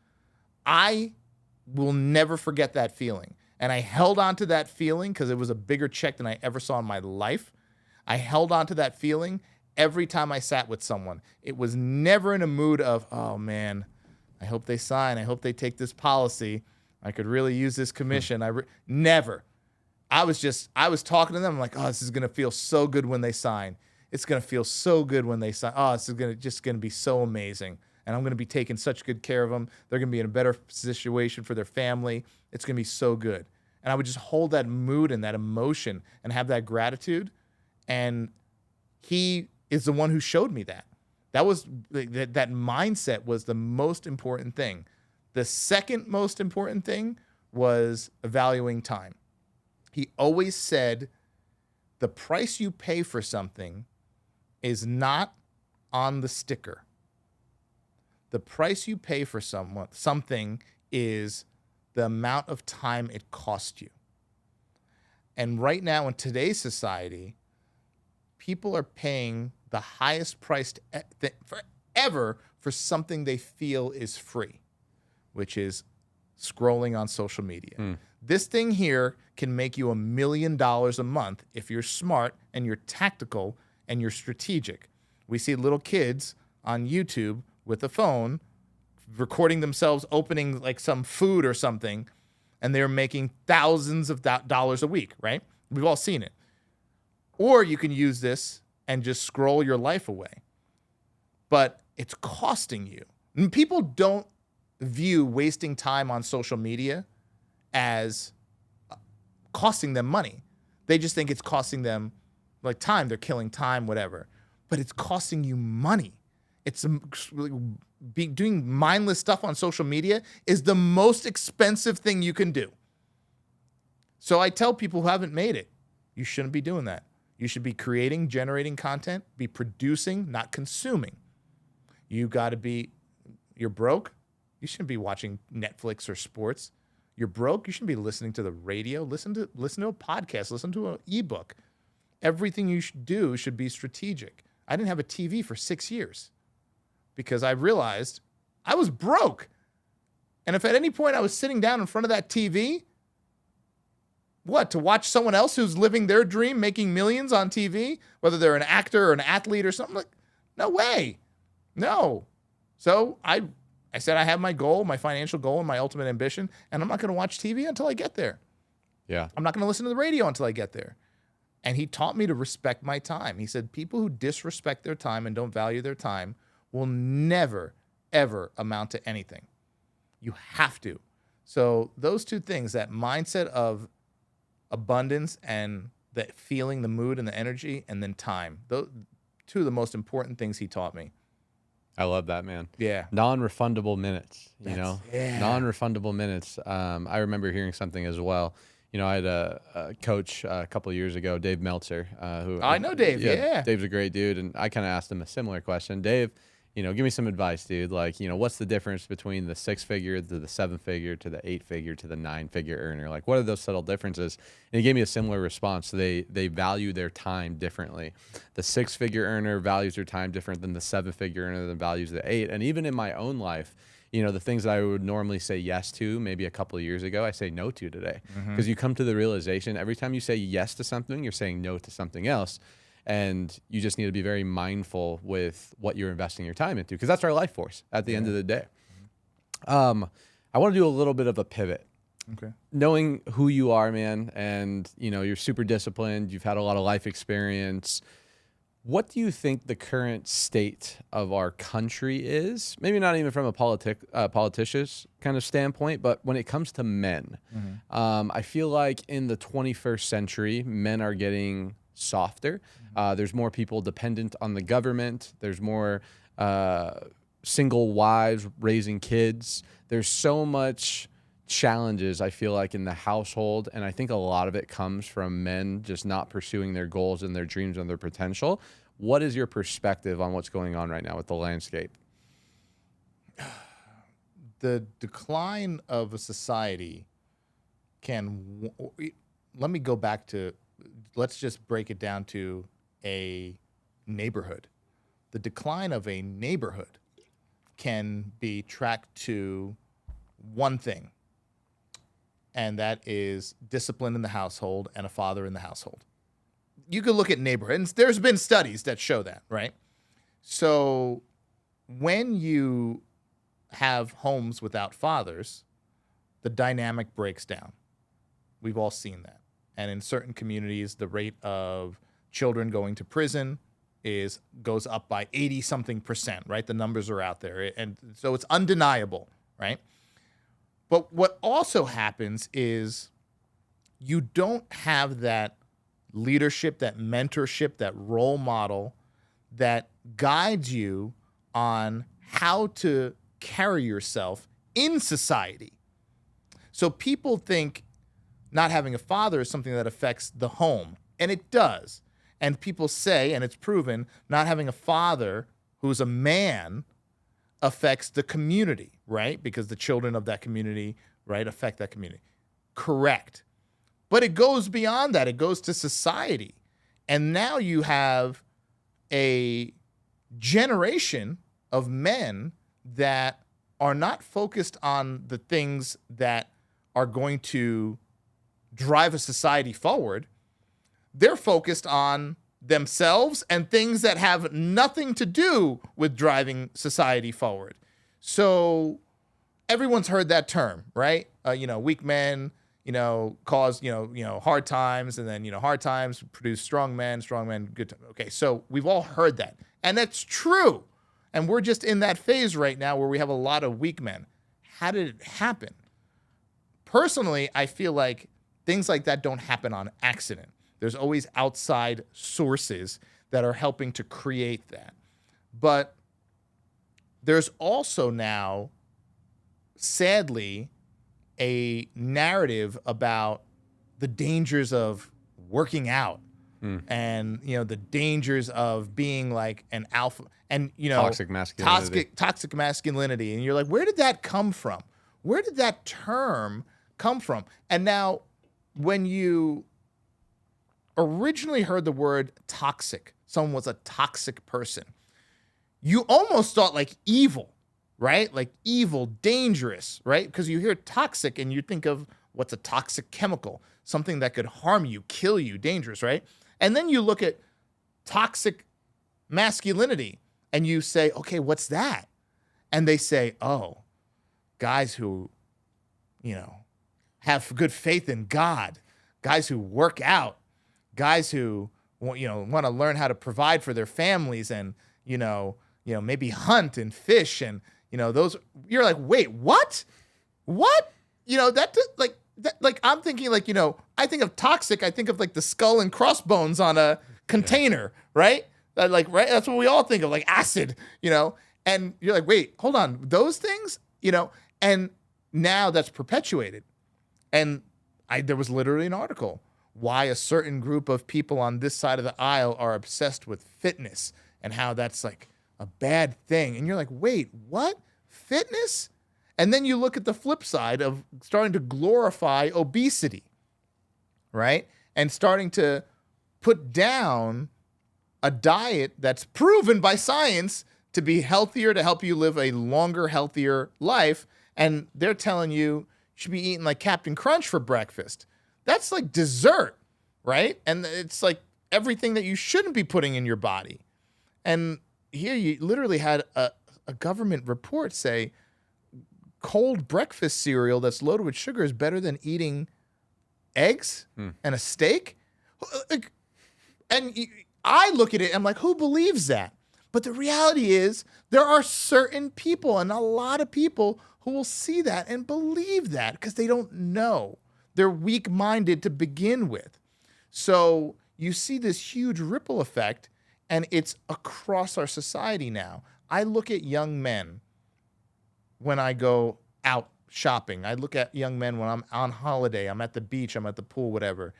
I will never forget that feeling. And I held on to that feeling because it was a bigger check than I ever saw in my life. I held on to that feeling every time I sat with someone. It was never in a mood of, oh man, I hope they sign. I hope they take this policy. I could really use this commission. Never. I was talking to them. I'm like, oh, this is going to feel so good when they sign. It's going to feel so good when they sign. Oh, this is going to be so amazing. And I'm going to be taking such good care of them. They're going to be in a better situation for their family. It's going to be so good. And I would just hold that mood and that emotion and have that gratitude. And he is the one who showed me that. That mindset was the most important thing. The second most important thing was valuing time. He always said, the price you pay for something is not on the sticker. The price you pay for something is the amount of time it cost you. And right now in today's society, people are paying the highest price forever for something they feel is free, which is scrolling on social media. This thing here can make you $1 million a month if you're smart and you're tactical and you're strategic. We see little kids on YouTube with a phone recording themselves opening like some food or something, and they're making thousands of dollars a week, right? We've all seen it. Or you can use this and just scroll your life away. But it's costing you. And people don't view wasting time on social media as costing them money. They just think it's costing them like time. They're killing time, whatever. But it's costing you money. It's doing mindless stuff on social media is the most expensive thing you can do. So I tell people who haven't made it, you shouldn't be doing that. You should be creating, generating content, be producing, not consuming. You're broke. You shouldn't be watching Netflix or sports. You're broke. You shouldn't be listening to the radio. Listen to a podcast. Listen to an ebook. Everything you should do should be strategic. I didn't have a TV for 6 years because I realized I was broke. And if at any point I was sitting down in front of that TV, to watch someone else who's living their dream, making millions on TV, whether they're an actor or an athlete or something, like, no way. No. So I said I have my goal, my financial goal, and my ultimate ambition, and I'm not going to watch TV until I get there. Yeah. I'm not going to listen to the radio until I get there. And he taught me to respect my time. He said people who disrespect their time and don't value their time will never, ever amount to anything. You have to. So those two things, that mindset of abundance and that feeling, the mood and the energy, and then time, those two of the most important things he taught me. I love that, man. Yeah. Non-refundable minutes, Yeah. Non-refundable minutes. I remember hearing something as well. I had a coach a couple of years ago, Dave Meltzer, who I know Dave. Yeah. Dave's a great dude. And I kind of asked him a similar question. Dave, give me some advice, dude. Like, what's the difference between the 6-figure to the 7-figure to the 8-figure to the 9-figure earner? Like, what are those subtle differences? And he gave me a similar response. They value their time differently. The 6-figure earner values their time different than the 7-figure earner that values the 8. And even in my own life, the things that I would normally say yes to maybe a couple of years ago, I say no to today. Because you come to the realization every time you say yes to something, you're saying no to something else. And you just need to be very mindful with what you're investing your time into, because that's our life force at the end of the day. I want to do a little bit of a pivot. Okay. Knowing who you are, man, and you're super disciplined, you've had a lot of life experience. What do you think the current state of our country is? Maybe not even from a politician's kind of standpoint, but when it comes to men, I feel like in the 21st century, men are getting softer. There's more people dependent on the government. There's more single wives raising kids. There's so much challenges, I feel like, in the household. And I think a lot of it comes from men just not pursuing their goals and their dreams and their potential. What is your perspective on what's going on right now with the landscape? The decline of a society let me go back to, let's just break it down to a neighborhood. The decline of a neighborhood can be tracked to one thing, and that is discipline in the household and a father in the household. You could look at neighborhoods. There's been studies that show that, right? So when you have homes without fathers, the dynamic breaks down. We've all seen that. And in certain communities, the rate of children going to prison goes up by 80-something%, right? The numbers are out there. And so it's undeniable, right? But what also happens is you don't have that leadership, that mentorship, that role model that guides you on how to carry yourself in society. So people think not having a father is something that affects the home, and it does. And people say, and it's proven, not having a father who's a man affects the community, right? Because the children of that community, right, affect that community. Correct. But it goes beyond that. It goes to society. And now you have a generation of men that are not focused on the things that are going to drive a society forward. They're focused on themselves and things that have nothing to do with driving society forward. So everyone's heard that term, right? Weak men, cause, hard times, and then, hard times produce strong men, good times. Okay, so we've all heard that. And that's true. And we're just in that phase right now where we have a lot of weak men. How did it happen? Personally, I feel like things like that don't happen on accident. There's always outside sources that are helping to create that. But there's also now, sadly, a narrative about the dangers of working out and, the dangers of being like an alpha and, toxic masculinity. Toxic masculinity. And you're like, where did that come from? Where did that term come from? And now when you originally heard the word toxic, someone was a toxic person, you almost thought like evil, right? Like evil, dangerous, right? Because you hear toxic and you think of what's a toxic chemical, something that could harm you, kill you, dangerous, right? And then you look at toxic masculinity and you say, okay, what's that? And they say, oh, guys who, have good faith in God, guys who work out, guys who, want to learn how to provide for their families and, maybe hunt and fish and, those, you're like, wait, what? I'm thinking like, I think of toxic. I think of like the skull and crossbones on a container, right? Right. That's what we all think of, like acid, and you're like, wait, hold on, those things, and now that's perpetuated. And there was literally an article why a certain group of people on this side of the aisle are obsessed with fitness and how that's like a bad thing. And you're like, wait, what? Fitness? And then you look at the flip side of starting to glorify obesity, right? And starting to put down a diet that's proven by science to be healthier, to help you live a longer, healthier life. And they're telling you should be eating like Captain Crunch for breakfast. That's like dessert, right? And it's like everything that you shouldn't be putting in your body. And here you literally had a government report say cold breakfast cereal that's loaded with sugar is better than eating eggs and a steak. And I look at it, I'm like, who believes that? But the reality is there are certain people, and a lot of people, who will see that and believe that because they don't know. They're weak-minded to begin with. So you see this huge ripple effect, and it's across our society now. I look at young men when I go out shopping. I look at young men when I'm on holiday. I'm at the beach. I'm at the pool, whatever.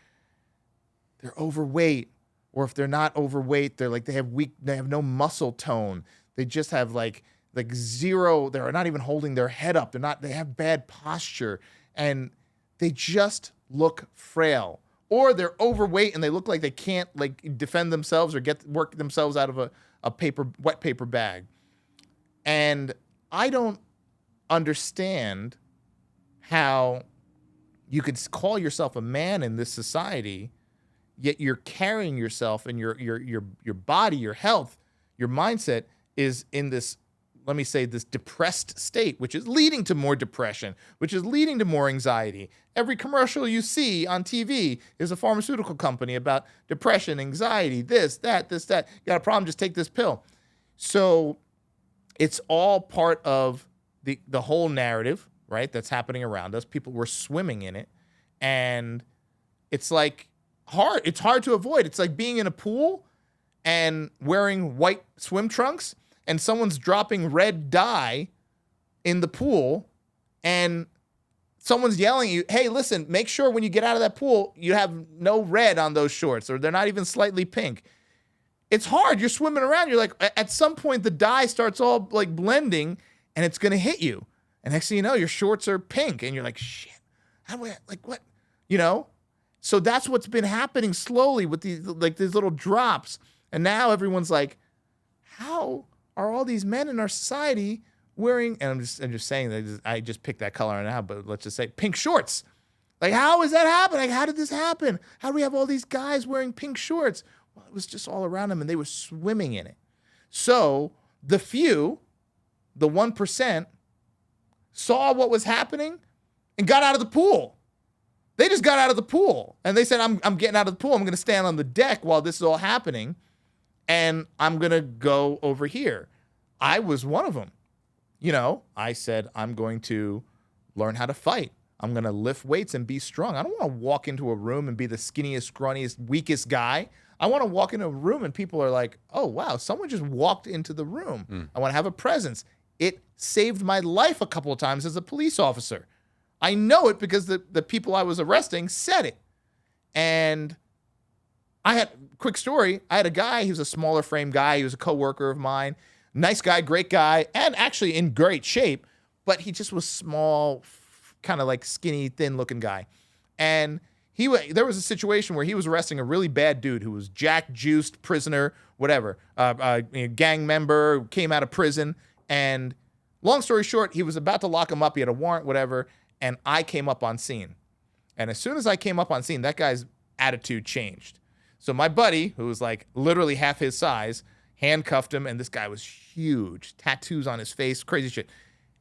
They're overweight. Or if they're not overweight, they're like, they have no muscle tone. They just have like zero, they're not even holding their head up. They have bad posture and they just look frail. or they're overweight and they look like they can't like defend themselves or work themselves out of a wet paper bag. And I don't understand how you could call yourself a man in this society, yet you're carrying yourself and your body, your health, your mindset is in this, let me say, this depressed state, which is leading to more depression, which is leading to more anxiety. Every commercial you see on TV is a pharmaceutical company about depression, anxiety, this, that. You got a problem, just take this pill. So it's all part of the whole narrative, right, that's happening around us. People were swimming in it. And it's like hard. It's hard to avoid. It's like being in a pool and wearing white swim trunks and someone's dropping red dye in the pool and someone's yelling at you, hey, listen, make sure when you get out of that pool, you have no red on those shorts or they're not even slightly pink. It's hard. You're swimming around. You're like, at some point, the dye starts all like blending and it's going to hit you. And next thing you know, your shorts are pink and you're like, shit, how do I, like what, you know? So that's what's been happening slowly with these little drops. And now everyone's like, how are all these men in our society wearing, and I'm just saying that I just picked that color now, but let's just say pink shorts. Like, how is that happening? Like, how did this happen? How do we have all these guys wearing pink shorts? Well, it was just all around them and they were swimming in it. So the few, the 1%, saw what was happening and got out of the pool. They just got out of the pool and they said, I'm getting out of the pool. I'm going to stand on the deck while this is all happening. And I'm going to go over here. I was one of them. You know, I said, I'm going to learn how to fight. I'm going to lift weights and be strong. I don't want to walk into a room and be the skinniest, scrawniest, weakest guy. I want to walk into a room and people are like, oh, wow, someone just walked into the room. I want to have a presence. It saved my life a couple of times as a police officer. I know it because the people I was arresting said it. And I had, quick story, I had a guy, he was a smaller frame guy, he was a coworker of mine, nice guy, great guy, and actually in great shape, but he just was small, kind of like skinny, thin looking guy. And there was a situation where he was arresting a really bad dude who was jack juiced prisoner, whatever, gang member, came out of prison. And long story short, he was about to lock him up. He had a warrant, whatever. And I came up on scene. And as soon as I came up on scene, that guy's attitude changed. So my buddy, who was like literally half his size, handcuffed him. And this guy was huge, tattoos on his face, crazy shit.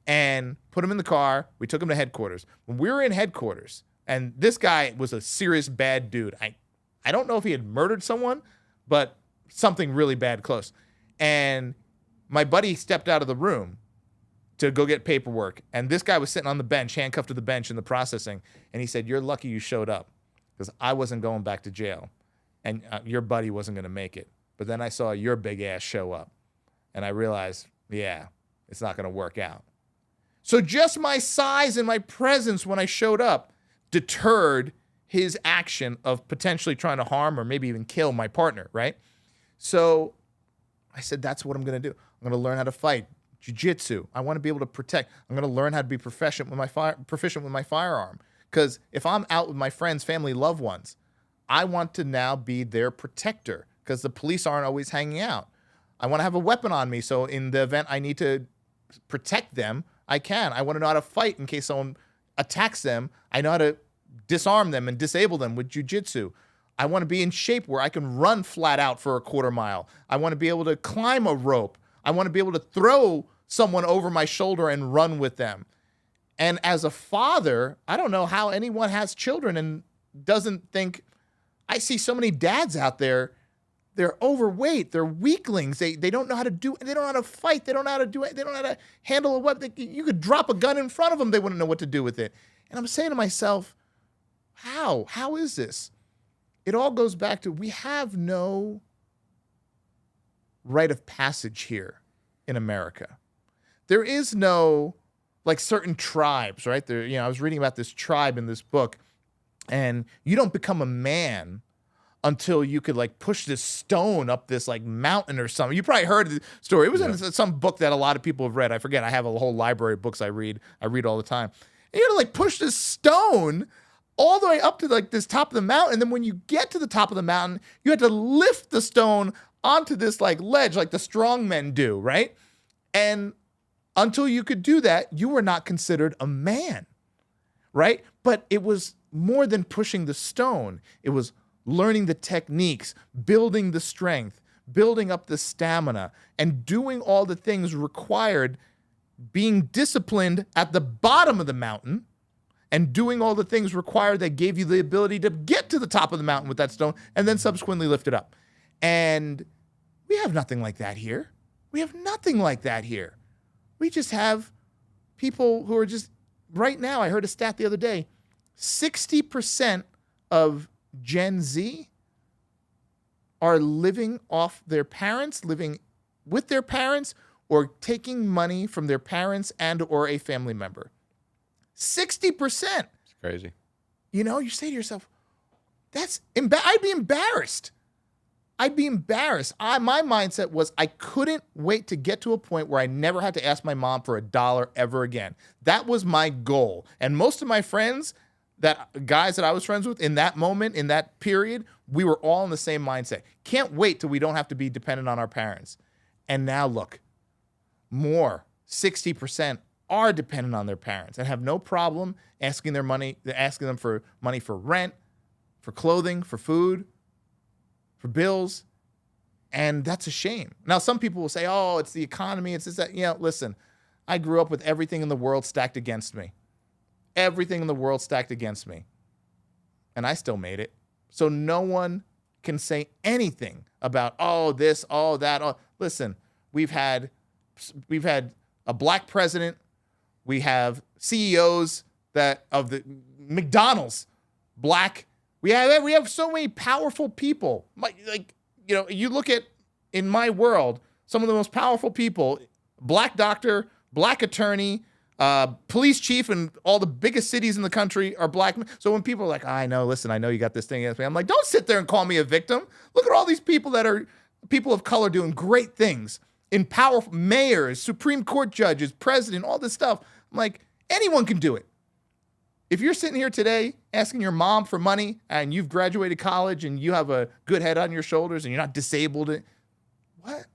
And put him in the car. We took him to headquarters. When we were in headquarters, and this guy was a serious bad dude. I don't know if he had murdered someone, but something really bad close. And my buddy stepped out of the room to go get paperwork. And this guy was sitting on the bench, handcuffed to the bench in the processing. And he said, you're lucky you showed up because I wasn't going back to jail. And your buddy wasn't going to make it. But then I saw your big ass show up. And I realized, yeah, it's not going to work out. So just my size and my presence when I showed up deterred his action of potentially trying to harm or maybe even kill my partner, right? So I said, that's what I'm going to do. I'm going to learn how to fight, jiu-jitsu. I want to be able to protect. I'm going to learn how to be proficient with my firearm. Because if I'm out with my friends, family, loved ones, I want to now be their protector because the police aren't always hanging out. I want to have a weapon on me. So in the event I need to protect them, I can. I want to know how to fight in case someone attacks them. I know how to disarm them and disable them with jiu-jitsu. I want to be in shape where I can run flat out for a quarter mile. I want to be able to climb a rope. I want to be able to throw someone over my shoulder and run with them. And as a father, I don't know how anyone has children and doesn't think, I see so many dads out there, they're overweight, they're weaklings, they don't know how to do, they don't know how to fight, they don't know how to do it, they don't know how to handle a weapon. You could drop a gun in front of them, they wouldn't know what to do with it. And I'm saying to myself, how is this? It all goes back to we have no rite of passage here in America. There is no, like certain tribes, right? There, I was reading about this tribe in this book, and you don't become a man until you could like push this stone up this like mountain or something. You probably heard the story. It was in some book that a lot of people have read. I forget. I have a whole library of books I read all the time. And you had to like push this stone all the way up to like this top of the mountain. And then when you get to the top of the mountain, you had to lift the stone onto this like ledge, like the strong men do, right? And until you could do that, you were not considered a man, right? But it was more than pushing the stone. It was learning the techniques, building the strength, building up the stamina, and doing all the things required, being disciplined at the bottom of the mountain, and doing all the things required that gave you the ability to get to the top of the mountain with that stone and then subsequently lift it up. And we have nothing like that here. We have nothing like that here. We just have people who are just, right now, I heard a stat the other day, 60% of Gen Z are living off their parents, living with their parents, or taking money from their parents and or a family member. 60%. It's crazy. You know, you say to yourself, I'd be embarrassed. I'd be embarrassed. My mindset was I couldn't wait to get to a point where I never had to ask my mom for $1 ever again. That was my goal. And most of my friends, guys that I was friends with in that moment, in that period, we were all in the same mindset. Can't wait till we don't have to be dependent on our parents. And now look, 60% are dependent on their parents and have no problem asking them for money for rent, for clothing, for food, for bills. And that's a shame. Now, some people will say, oh, it's the economy. It's this, that. You know, listen, I grew up with everything in the world stacked against me. Everything in the world stacked against me. And I still made it. So no one can say anything about, oh, this, oh, that. Oh. Listen, we've had a black president. We have CEOs of the McDonald's, black. We have so many powerful people. Like, you know, you look at, in my world, some of the most powerful people, black doctor, black attorney, police chief in all the biggest cities in the country are black men. So when people are like, I know you got this thing against me. I'm like, don't sit there and call me a victim. Look at all these people that are people of color doing great things in powerful mayors, Supreme Court judges, president, all this stuff. I'm like, anyone can do it. If you're sitting here today asking your mom for money and you've graduated college and you have a good head on your shoulders and you're not disabled, what?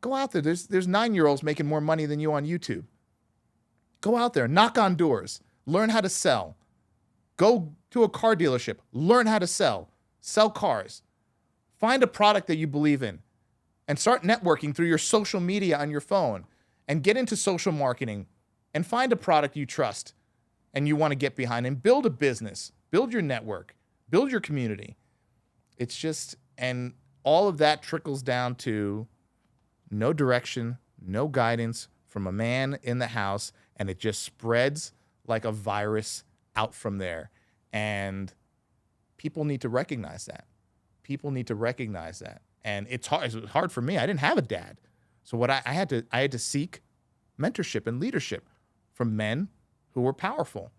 Go out there. There's 9-year-olds making more money than you on YouTube. Go out there, knock on doors, learn how to sell. Go to a car dealership, learn how to sell cars. Find a product that you believe in and start networking through your social media on your phone and get into social marketing and find a product you trust and you want to get behind and build a business, build your network, build your community. It's just, and all of that trickles down to no direction, no guidance from a man in the house, and it just spreads like a virus out from there. And people need to recognize that. And it's hard. It was hard for me. I didn't have a dad. So what I had to seek mentorship and leadership from men who were powerful,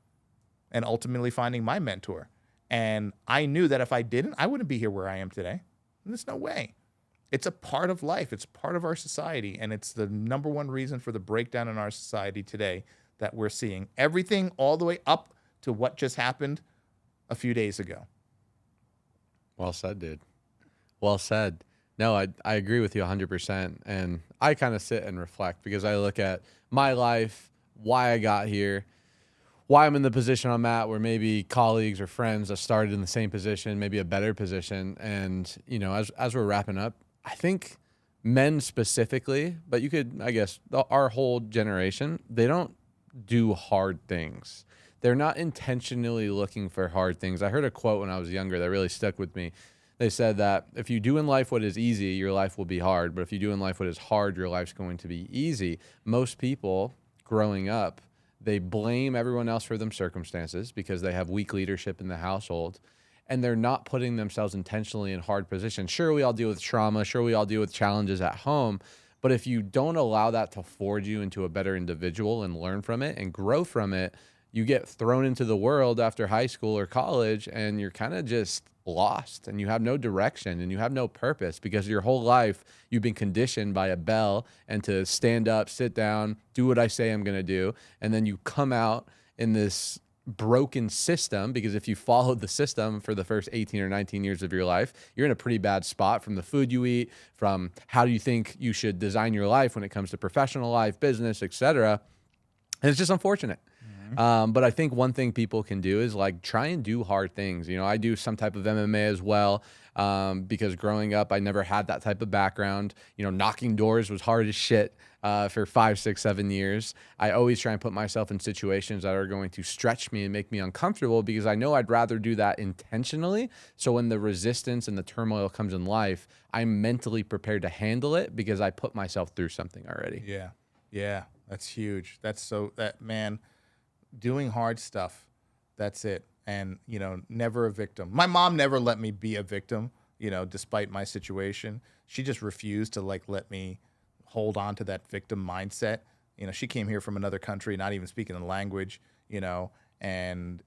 and ultimately finding my mentor. And I knew that if I didn't, I wouldn't be here where I am today. And there's no way. It's a part of life. It's part of our society. And it's the number one reason for the breakdown in our society today that we're seeing. Everything all the way up to what just happened a few days ago. Well said, dude. Well said. No, I agree with you 100%. And I kind of sit and reflect because I look at my life, why I got here, why I'm in the position I'm at, where maybe colleagues or friends have started in the same position, maybe a better position. And, you know, as we're wrapping up, I think men specifically, but you could, I guess, our whole generation, they don't do hard things. They're not intentionally looking for hard things. I heard a quote when I was younger that really stuck with me. They said that if you do in life what is easy, your life will be hard. But if you do in life what is hard, your life's going to be easy. Most people growing up, they blame everyone else for their circumstances because they have weak leadership in the household, and they're not putting themselves intentionally in hard positions. Sure, we all deal with trauma. Sure, we all deal with challenges at home. But if you don't allow that to forge you into a better individual and learn from it and grow from it, you get thrown into the world after high school or college, and you're kind of just lost, and you have no direction and you have no purpose because your whole life you've been conditioned by a bell and to stand up, sit down, do what I say I'm going to do. And then you come out in this broken system, because if you followed the system for the first 18 or 19 years of your life, you're in a pretty bad spot, from the food you eat, from how you think you should design your life when it comes to professional life, business, etc. And it's just unfortunate. But I think one thing people can do is like try and do hard things. You know, I do some type of MMA as well, because growing up, I never had that type of background. You know, knocking doors was hard as shit for 5, 6, 7 years. I always try and put myself in situations that are going to stretch me and make me uncomfortable, because I know I'd rather do that intentionally. So when the resistance and the turmoil comes in life, I'm mentally prepared to handle it because I put myself through something already. Yeah. Yeah. That's huge. Man, doing hard stuff. That's it. And, you know, never a victim. My mom never let me be a victim, you know, despite my situation. She just refused to like let me hold on to that victim mindset. You know, she came here from another country, not even speaking the language, you know, and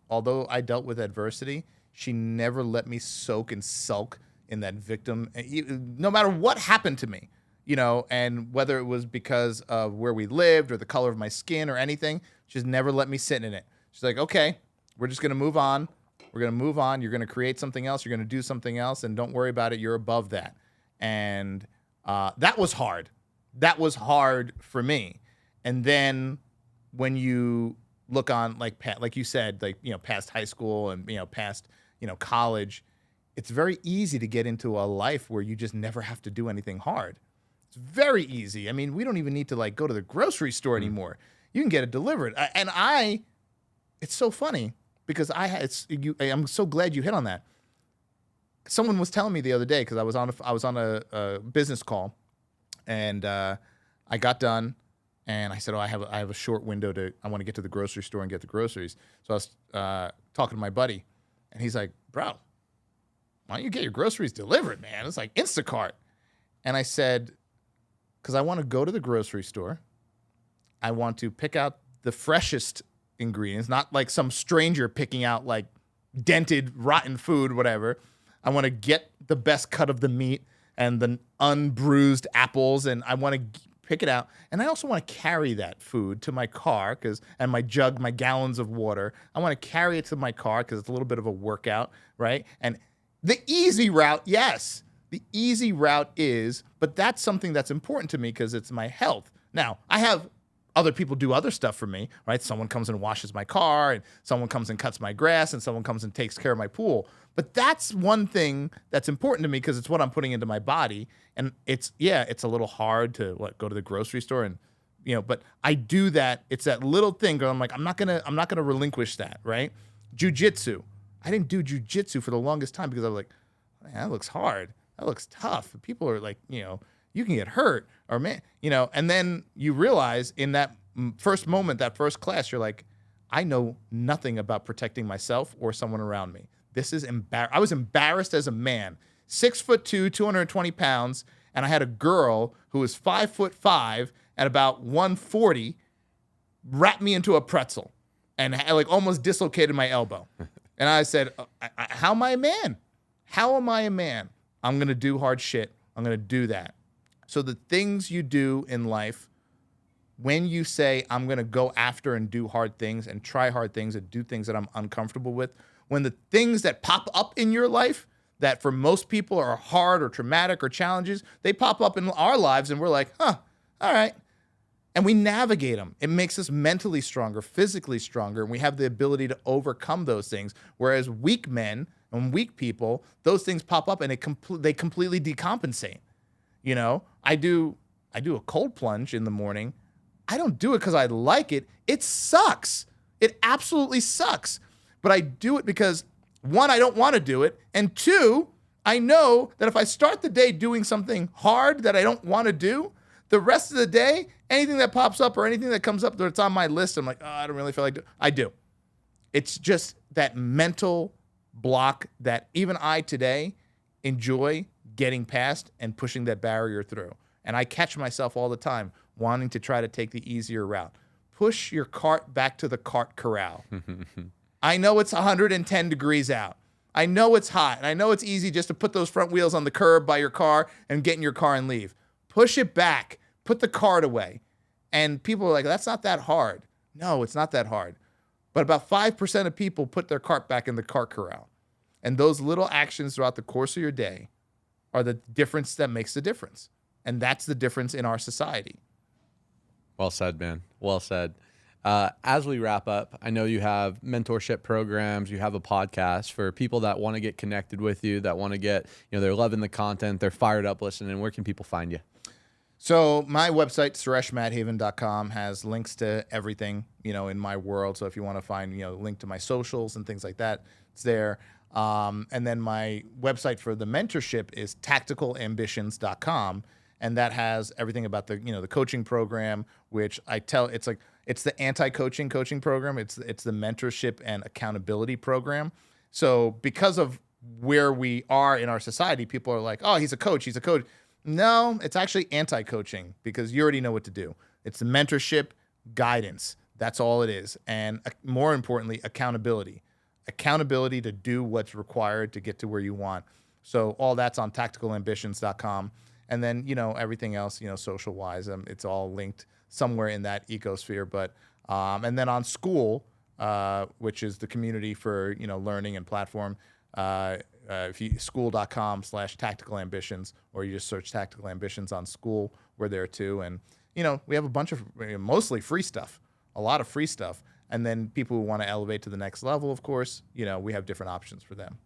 although I dealt with adversity, she never let me soak and sulk in that victim, no matter what happened to me. You know, and whether it was because of where we lived or the color of my skin or anything, she's never let me sit in it. She's like, okay, we're just going to move on. We're going to move on. You're going to create something else. You're going to do something else. And don't worry about it. You're above that. And that was hard. That was hard for me. And then when you look on, like you said, like, you know, past high school and, you know, past, you know, college, it's very easy to get into a life where you just never have to do anything hard. It's very easy. I mean, we don't even need to like go to the grocery store anymore. You can get it delivered. It's so funny because I'm so glad you hit on that. Someone was telling me the other day, because I was on a business call, and I got done, and I said, I have a short window I want to get to the grocery store and get the groceries. So I was talking to my buddy, and he's like, bro, why don't you get your groceries delivered, man? It's like Instacart. And I said, because I want to go to the grocery store. I want to pick out the freshest ingredients, not like some stranger picking out like dented, rotten food, whatever. I want to get the best cut of the meat and the unbruised apples, and I want to pick it out. And I also want to carry that food to my car, and my jug, my gallons of water. I want to carry it to my car because it's a little bit of a workout, right? And the easy route, yes. The easy route is, but that's something that's important to me because it's my health. Now, I have other people do other stuff for me, right? Someone comes and washes my car, and someone comes and cuts my grass, and someone comes and takes care of my pool. But that's one thing that's important to me because it's what I'm putting into my body. And it's a little hard to go to the grocery store and, you know, but I do that. It's that little thing where I'm like, I'm not gonna relinquish that, right? Jiu-jitsu. I didn't do jiu-jitsu for the longest time because I was like, man, that looks hard. That looks tough. People are like, you know, you can get hurt, or man, you know, and then you realize in that first moment, that first class, you're like, I know nothing about protecting myself or someone around me. This is I was embarrassed as a man, 6'2", 220 pounds. And I had a girl who was 5'5" at about 140, wrapped me into a pretzel and like almost dislocated my elbow. And I said, how am I a man? How am I a man? I'm going to do hard shit. I'm going to do that. So the things you do in life, when you say, I'm going to go after and do hard things and try hard things and do things that I'm uncomfortable with, when the things that pop up in your life that for most people are hard or traumatic or challenges, they pop up in our lives and we're like, all right. And we navigate them. It makes us mentally stronger, physically stronger, and we have the ability to overcome those things. Whereas weak men and weak people, those things pop up and they completely decompensate. You know, I do a cold plunge in the morning. I don't do it because I like it. It sucks. It absolutely sucks. But I do it because, one, I don't want to do it. And two, I know that if I start the day doing something hard that I don't want to do, the rest of the day, anything that pops up or anything that comes up that's on my list, I'm like, I don't really feel like I do. It's just that mental block that even I today enjoy getting past and pushing that barrier through. And I catch myself all the time wanting to try to take the easier route. Push your cart back to the cart corral. I know it's 110 degrees out. I know it's hot. And I know it's easy just to put those front wheels on the curb by your car and get in your car and leave. Push it back. Put the cart away. And people are like, that's not that hard. No, it's not that hard. But about 5% of people put their cart back in the cart corral. And those little actions throughout the course of your day are the difference that makes the difference. And that's the difference in our society. Well said, man. Well said. As we wrap up, I know you have mentorship programs, you have a podcast for people that want to get connected with you, that want to get, they're loving the content, they're fired up listening. Where can people find you? So my website, sureshmadhaven.com, has links to everything, in my world. So if you want to find, link to my socials and things like that, it's there. And then my website for the mentorship is tacticalambitions.com. And that has everything about the, the coaching program, which it's the anti-coaching coaching program. It's the mentorship and accountability program. So because of where we are in our society, people are like, oh, he's a coach. No, it's actually anti-coaching because you already know what to do. It's the mentorship guidance. That's all it is. And more importantly, accountability. Accountability to do what's required to get to where you want. So all that's on tacticalambitions.com. And then, everything else, social-wise, it's all linked somewhere in that ecosphere. But and then on School, which is the community for, learning and platform, if you school.com/tactical ambitions, or you just search Tactical Ambitions on School, we're there too. And, we have a bunch of mostly free stuff, a lot of free stuff. And then people who want to elevate to the next level, of course, we have different options for them.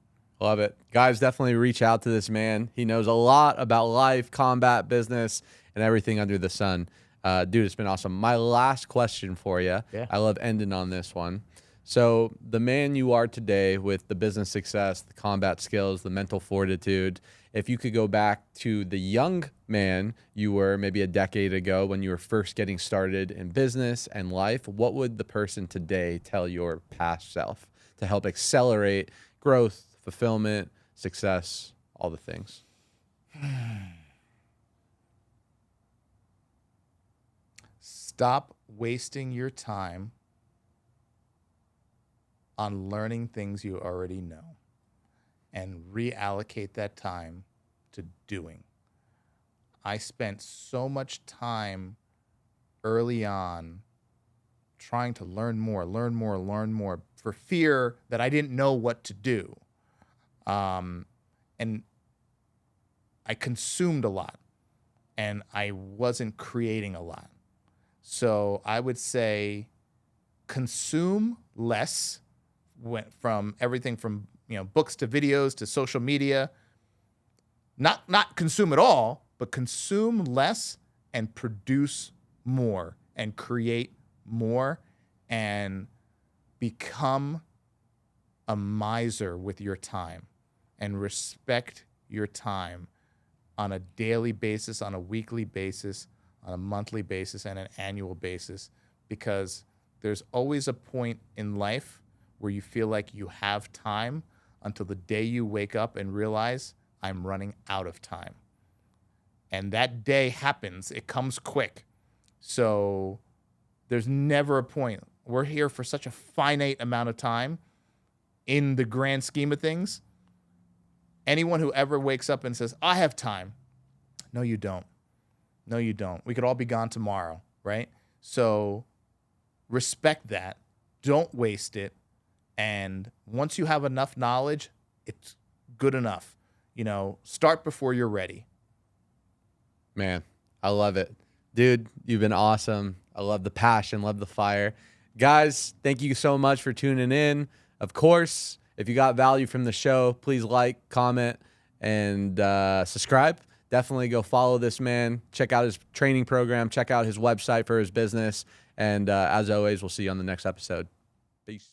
Love it. Guys, definitely reach out to this man. He knows a lot about life, combat, business, and everything under the sun. Dude, it's been awesome. My last question for you. Yeah. I love ending on this one. So the man you are today with the business success, the combat skills, the mental fortitude, if you could go back to the young man you were maybe a decade ago when you were first getting started in business and life, what would the person today tell your past self to help accelerate growth, fulfillment, success, all the things? Stop wasting your time on learning things you already know and reallocate that time to doing. I spent so much time early on trying to learn more for fear that I didn't know what to do. And I consumed a lot and I wasn't creating a lot. So I would say consume less, went from everything from books to videos to social media. Not consume it all, but consume less and produce more and create more and become a miser with your time and respect your time on a daily basis, on a weekly basis, on a monthly basis, and an annual basis, because there's always a point in life where you feel like you have time until the day you wake up and realize I'm running out of time. And that day happens. It comes quick. So there's never a point. We're here for such a finite amount of time in the grand scheme of things. Anyone who ever wakes up and says, I have time. No, you don't. No, you don't. We could all be gone tomorrow, right? So respect that. Don't waste it. And once you have enough knowledge, it's good enough. Start before you're ready. Man, I love it. Dude, you've been awesome. I love the passion, love the fire. Guys, thank you so much for tuning in. Of course, if you got value from the show, please like, comment, and subscribe. Definitely go follow this man. Check out his training program. Check out his website for his business. And as always, we'll see you on the next episode. Peace.